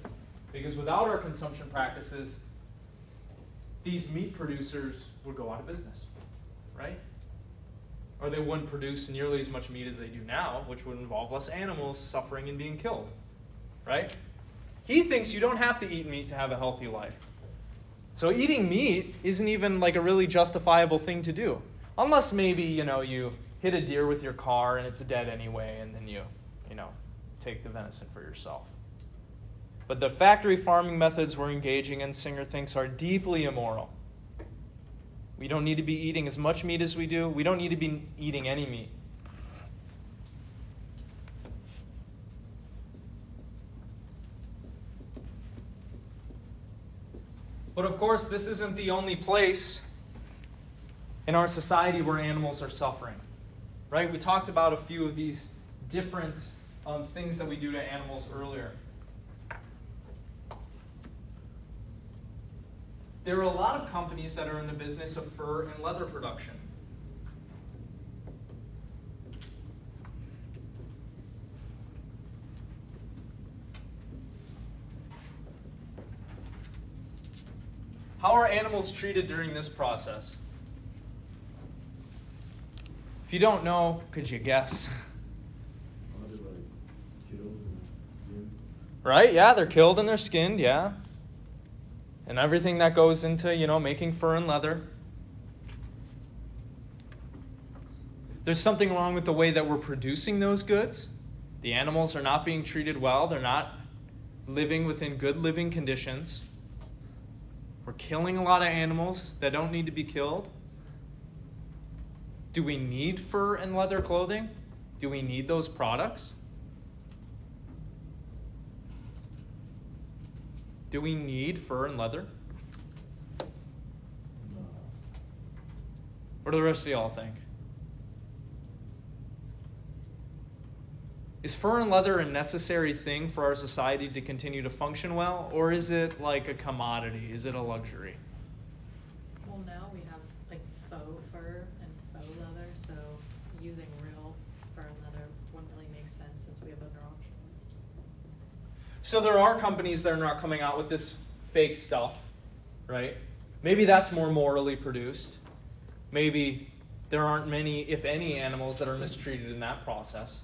Because without our consumption practices, these meat producers would go out of business, right? Or they wouldn't produce nearly as much meat as they do now, which would involve less animals suffering and being killed, right? He thinks you don't have to eat meat to have a healthy life. So eating meat isn't even like a really justifiable thing to do. Unless maybe, you hit a deer with your car and it's dead anyway, and then you take the venison for yourself. But the factory farming methods we're engaging in, Singer thinks, are deeply immoral. We don't need to be eating as much meat as we do. We don't need to be eating any meat. But of course, this isn't the only place in our society where animals are suffering, right? We talked about a few of these different things that we do to animals earlier. There are a lot of companies that are in the business of fur and leather production. How are animals treated during this process? If you don't know, could you guess?
Are they like killed and skinned?
Right? Yeah, they're killed and they're skinned, yeah. And everything that goes into, making fur and leather. There's something wrong with the way that we're producing those goods. The animals are not being treated well. They're not living within good living conditions. We're killing a lot of animals that don't need to be killed. Do we need fur and leather clothing? Do we need those products? Do we need fur and leather?
No.
What do the rest of y'all think? Is fur and leather a necessary thing for our society to continue to function well, or is it like a commodity? Is it a luxury?
Well, now we have like faux fur and faux leather, so using real fur and leather wouldn't really make sense since we have other options.
So there are companies that are not coming out with this fake stuff, right? Maybe that's more morally produced. Maybe there aren't many, if any, animals that are mistreated in that process.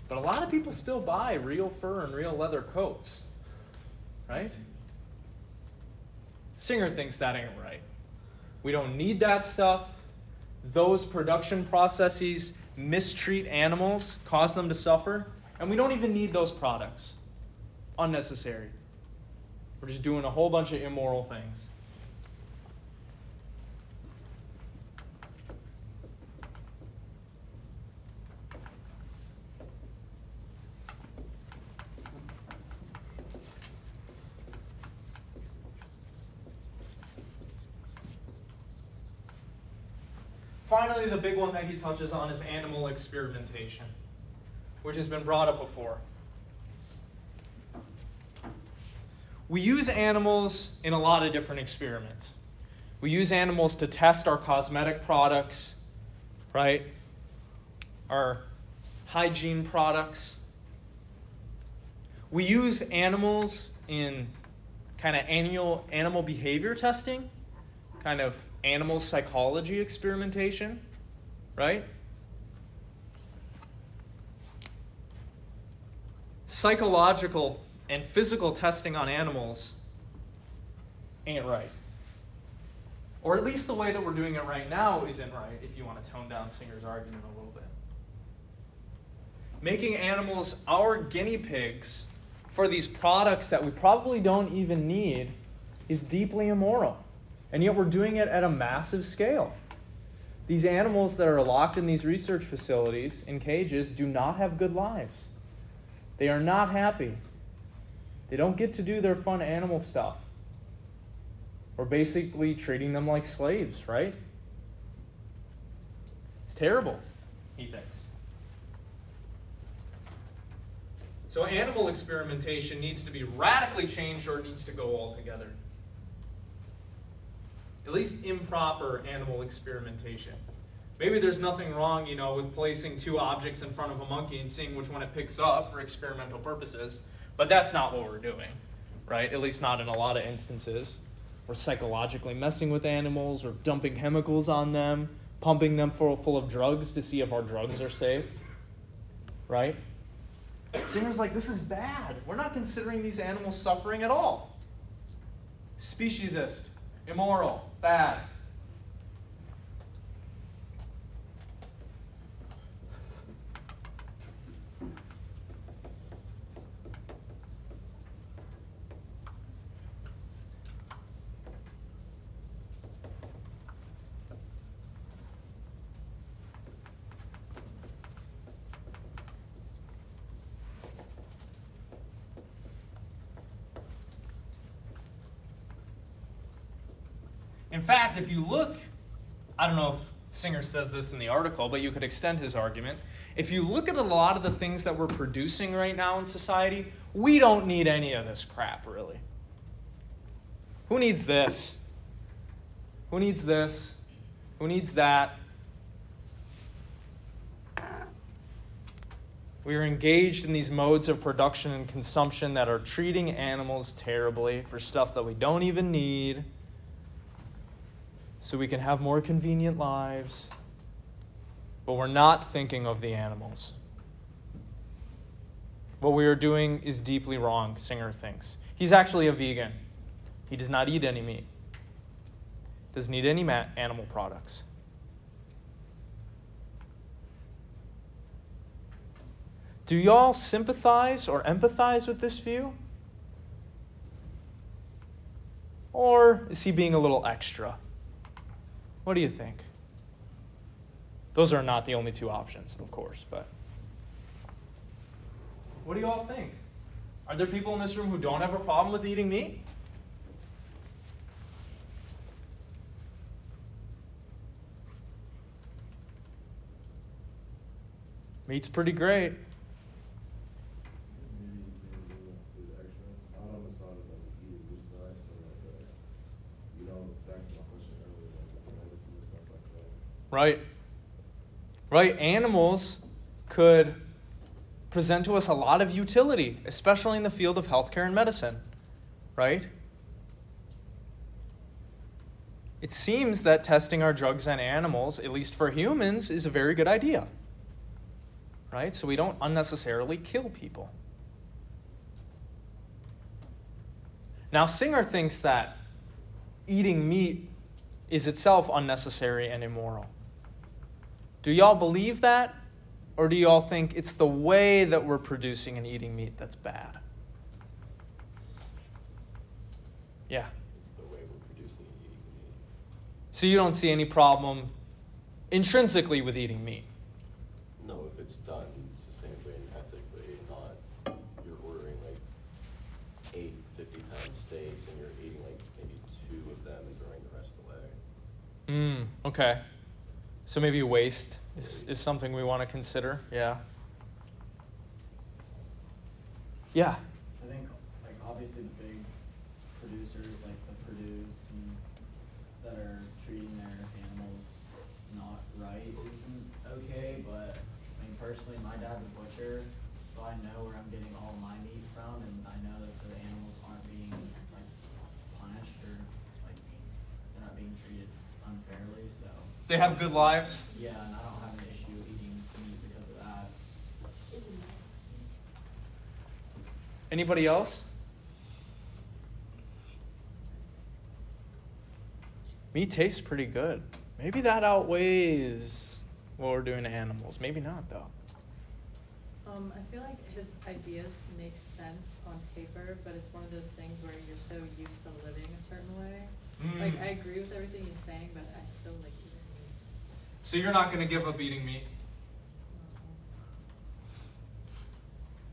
But a lot of people still buy real fur and real leather coats, right? Singer thinks that ain't right. We don't need that stuff. Those production processes mistreat animals, cause them to suffer, and we don't even need those products. Unnecessary. We're just doing a whole bunch of immoral things. Finally, the big one that he touches on is animal experimentation, which has been brought up before. We use animals in a lot of different experiments. We use animals to test our cosmetic products, right? Our hygiene products. We use animals in kind of animal behavior testing, kind of animal psychology experimentation, right? Psychological and physical testing on animals ain't right. Or at least the way that we're doing it right now isn't right, if you want to tone down Singer's argument a little bit. Making animals our guinea pigs for these products that we probably don't even need is deeply immoral. And yet we're doing it at a massive scale. These animals that are locked in these research facilities in cages do not have good lives. They are not happy. They don't get to do their fun animal stuff. We're basically treating them like slaves, right? It's terrible, he thinks. So animal experimentation needs to be radically changed, or it needs to go altogether. At least improper animal experimentation. Maybe there's nothing wrong, with placing two objects in front of a monkey and seeing which one it picks up for experimental purposes. But that's not what we're doing, right? At least not in a lot of instances. We're psychologically messing with animals, or dumping chemicals on them, pumping them full of drugs to see if our drugs are safe, right? Singer's like, this is bad. We're not considering these animals suffering at all. Speciesist, immoral, bad. In fact, if you look, I don't know if Singer says this in the article, but you could extend his argument. If you look at a lot of the things that we're producing right now in society, we don't need any of this crap, really. Who needs this? Who needs this? Who needs that? We are engaged in these modes of production and consumption that are treating animals terribly for stuff that we don't even need, so we can have more convenient lives, but we're not thinking of the animals. What we are doing is deeply wrong, Singer thinks. He's actually a vegan. He does not eat any meat. Doesn't eat any animal products. Do y'all sympathize or empathize with this view? Or is he being a little extra? What do you think? Those are not the only two options, of course, but what do you all think? Are there people in this room who don't have a problem with eating meat? Meat's pretty great. Right. Right. Animals could present to us a lot of utility, especially in the field of healthcare and medicine. Right? It seems that testing our drugs on animals, at least for humans, is a very good idea. Right? So we don't unnecessarily kill people. Now, Singer thinks that eating meat is itself unnecessary and immoral. Do y'all believe that? Or do you all think it's the way that we're producing and eating meat that's bad? Yeah.
It's the way we're producing and eating meat.
So you don't see any problem intrinsically with eating meat?
No, if it's done sustainably and ethically, not you're ordering like 8 50-pound steaks and you're eating like maybe 2 of them and throwing the rest away.
Okay. So maybe waste is something we want to consider. Yeah. Yeah.
I think, like, obviously the big producers, like the Purdue's, that are treating their animals not right isn't okay, but I mean, personally, my dad's a butcher, so I know where I'm getting all my meat from, and I know that the animals aren't being, like, punished or, like, they're not being treated unfairly, so.
They have good lives?
Yeah, and I don't have an issue eating meat because of that.
Anybody else? Meat tastes pretty good. Maybe that outweighs what we're doing to animals. Maybe not, though.
I feel like his ideas make sense on paper, but it's one of those things where you're so used to living a certain way. Like, I agree with everything he's saying, but I still like eating meat.
So you're not going to give up eating meat?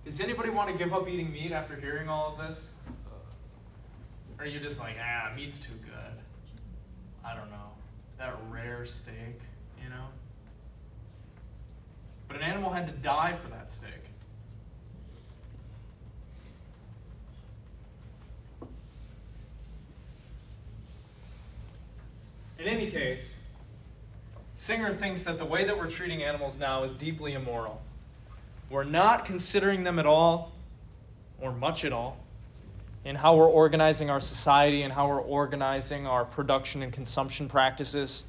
Does anybody want to give up eating meat after hearing all of this? Or are you just like, meat's too good? I don't know. That rare steak, you know? But an animal had to die for that steak. In any case, Singer thinks that the way that we're treating animals now is deeply immoral. We're not considering them at all, or much at all, in how we're organizing our society and how we're organizing our production and consumption practices.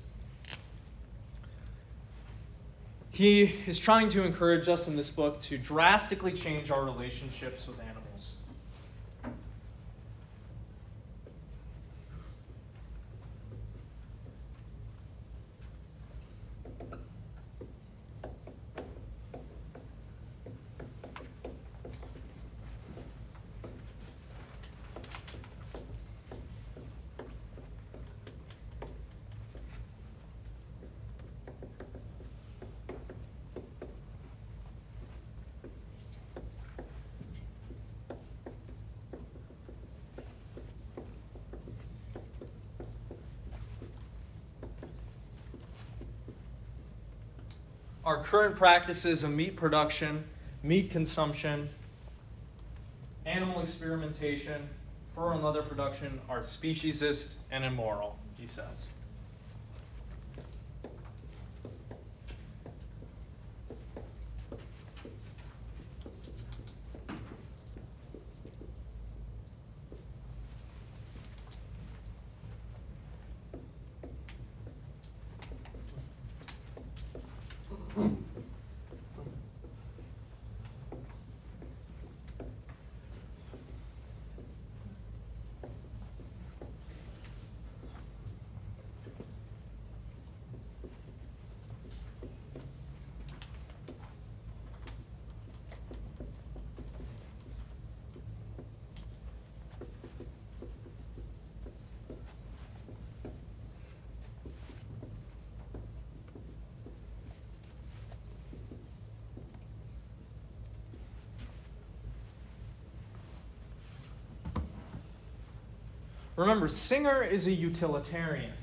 He is trying to encourage us in this book to drastically change our relationships with animals. Our current practices of meat production, meat consumption, animal experimentation, fur and leather production are speciesist and immoral, he says. Remember, Singer is a utilitarian.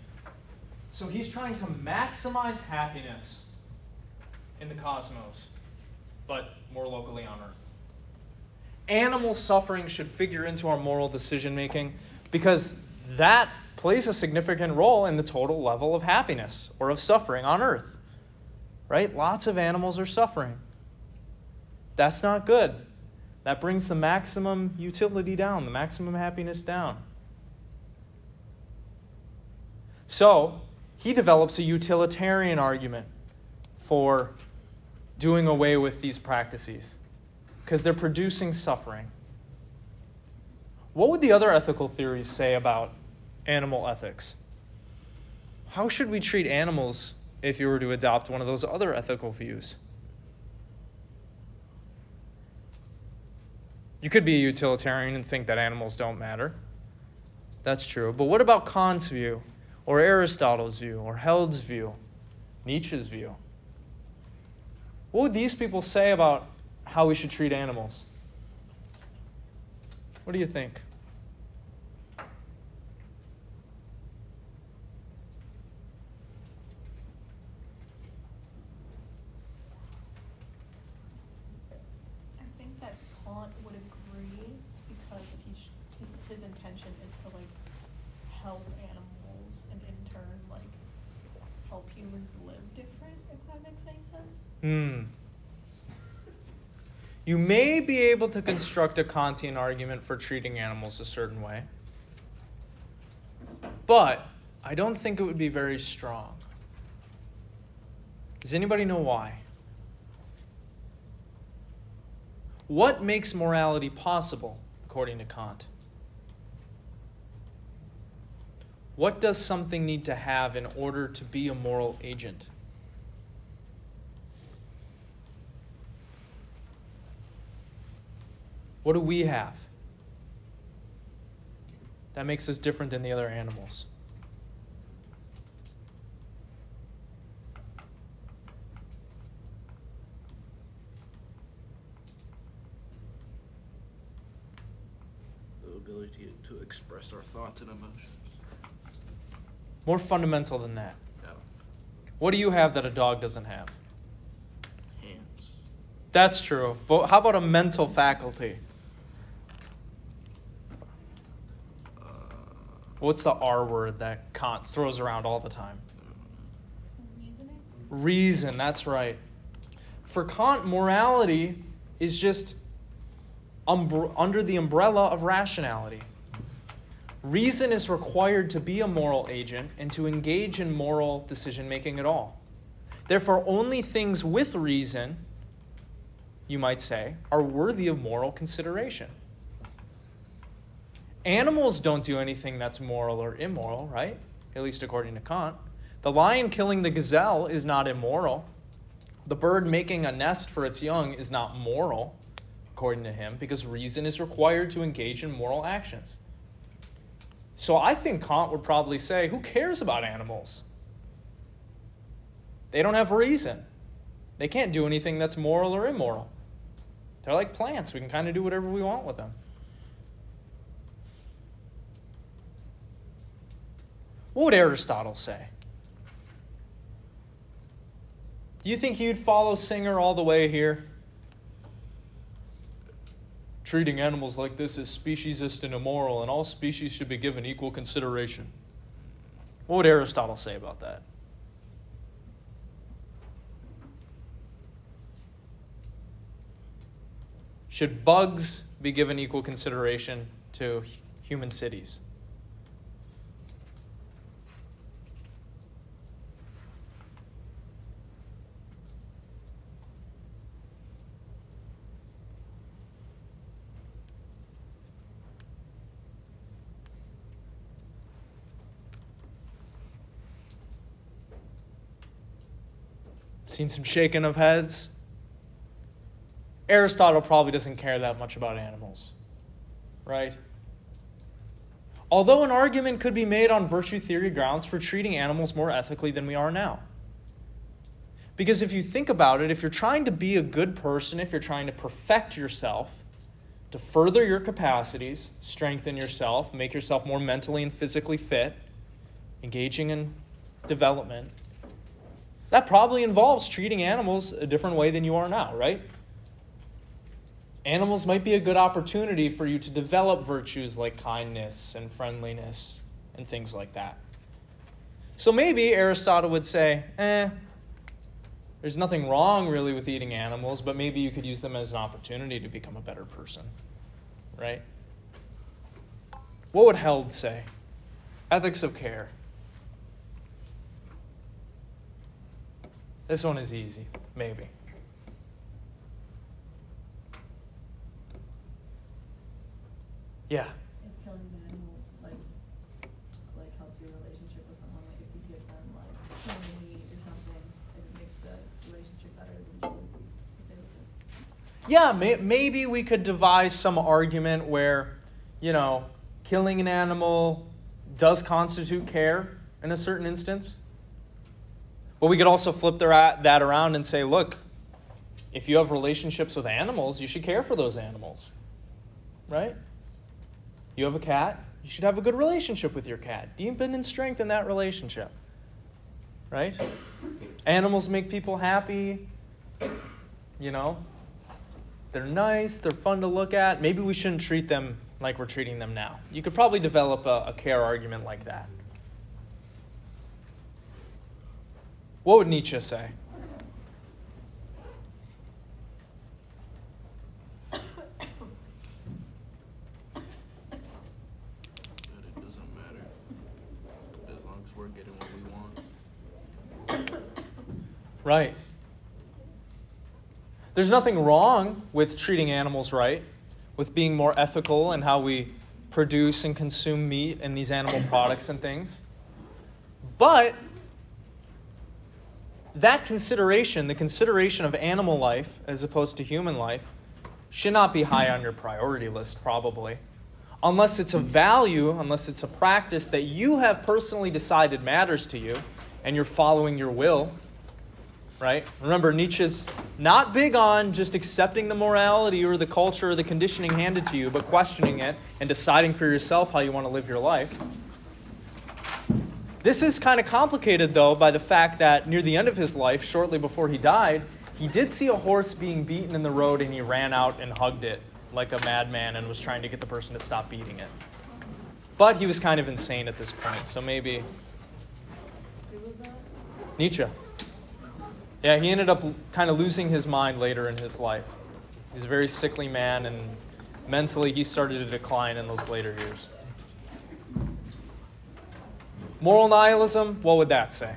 So he's trying to maximize happiness in the cosmos, but more locally on Earth. Animal suffering should figure into our moral decision making because that plays a significant role in the total level of happiness or of suffering on Earth. Right? Lots of animals are suffering. That's not good. That brings the maximum utility down, the maximum happiness down. So, he develops a utilitarian argument for doing away with these practices because they're producing suffering. What would the other ethical theories say about animal ethics? How should we treat animals if you were to adopt one of those other ethical views? You could be a utilitarian and think that animals don't matter. That's true. But what about Kant's view, or Aristotle's view, or Held's view, Nietzsche's view? What would these people say about how we should treat animals? What do you think?
I think that Kant would agree because his intention is to like help animals and in turn like help humans live different, if that makes any sense.
You may be able to construct a Kantian argument for treating animals a certain way, but I don't think it would be very strong. Does anybody know why? What makes morality possible, according to Kant? What does something need to have in order to be a moral agent? What do we have that makes us different than the other animals?
The ability to express our thoughts and emotions.
More fundamental than that.
Yeah.
What do you have that a dog doesn't have?
Hands.
That's true. But how about a mental faculty? What's the R word that Kant throws around all the time?
Reasoning?
Reason, that's right. For Kant, morality is just under the umbrella of rationality. Reason is required to be a moral agent and to engage in moral decision-making at all. Therefore, only things with reason, you might say, are worthy of moral consideration. Animals don't do anything that's moral or immoral, right? At least according to Kant. The lion killing the gazelle is not immoral. The bird making a nest for its young is not moral, according to him, because reason is required to engage in moral actions. So I think Kant would probably say, who cares about animals? They don't have reason. They can't do anything that's moral or immoral. They're like plants. We can kind of do whatever we want with them. What would Aristotle say? Do you think you'd follow Singer all the way here? Treating animals like this is speciesist and immoral, and all species should be given equal consideration. What would Aristotle say about that? Should bugs be given equal consideration to human cities? Seen some shaking of heads? Aristotle probably doesn't care that much about animals, right? Although an argument could be made on virtue theory grounds for treating animals more ethically than we are now. Because if you think about it, if you're trying to be a good person, if you're trying to perfect yourself, to further your capacities, strengthen yourself, make yourself more mentally and physically fit, engaging in development, that probably involves treating animals a different way than you are now, right? Animals might be a good opportunity for you to develop virtues like kindness and friendliness and things like that. So maybe Aristotle would say, there's nothing wrong really with eating animals, but maybe you could use them as an opportunity to become a better person, right? What would Held say? Ethics of care. This one is easy, maybe. Yeah.
If killing an animal like helps your relationship with someone, like if you give them like human meat or something, if it makes the relationship better, then you would be okay with it.
yeah, maybe we could devise some argument where, killing an animal does constitute care in a certain instance. But we could also flip that around and say, look, if you have relationships with animals, you should care for those animals. Right? You have a cat, you should have a good relationship with your cat. Deepen and strengthen that relationship. Right? Animals make people happy. They're nice, they're fun to look at. Maybe we shouldn't treat them like we're treating them now. You could probably develop a care argument like that. What would Nietzsche say?
But it doesn't matter as long as we're getting what we want.
Right. There's nothing wrong with treating animals right, with being more ethical in how we produce and consume meat and these animal products and things. But that consideration, the consideration of animal life as opposed to human life, should not be high on your priority list, probably. Unless it's a value, unless it's a practice that you have personally decided matters to you, and you're following your will. Right? Remember, Nietzsche's not big on just accepting the morality or the culture or the conditioning handed to you, but questioning it and deciding for yourself how you want to live your life. This is kind of complicated, though, by the fact that near the end of his life, shortly before he died, he did see a horse being beaten in the road, and he ran out and hugged it like a madman and was trying to get the person to stop beating it. But he was kind of insane at this point, so maybe...
Who was that?
Nietzsche. Yeah, he ended up kind of losing his mind later in his life. He's a very sickly man, and mentally he started to decline in those later years. Moral nihilism, what would that say?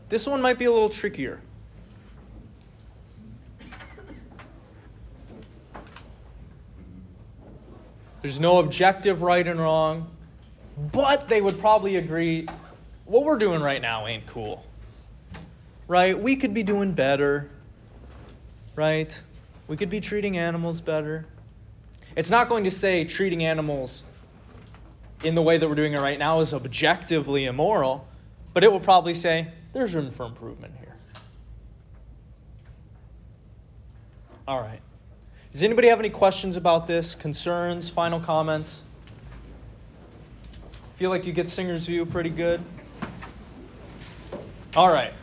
This one might be a little trickier. There's no objective right and wrong, but they would probably agree what we're doing right now ain't cool. Right? We could be doing better. Right? We could be treating animals better. It's not going to say treating animals in the way that we're doing it right now is objectively immoral, but it will probably say there's room for improvement here. All right. Does anybody have any questions about this? Concerns? Final comments? Feel like you get Singer's View pretty good? All right.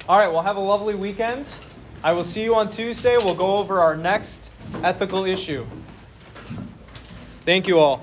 Well, have a lovely weekend. I will see you on Tuesday. We'll go over our next ethical issue. Thank you all.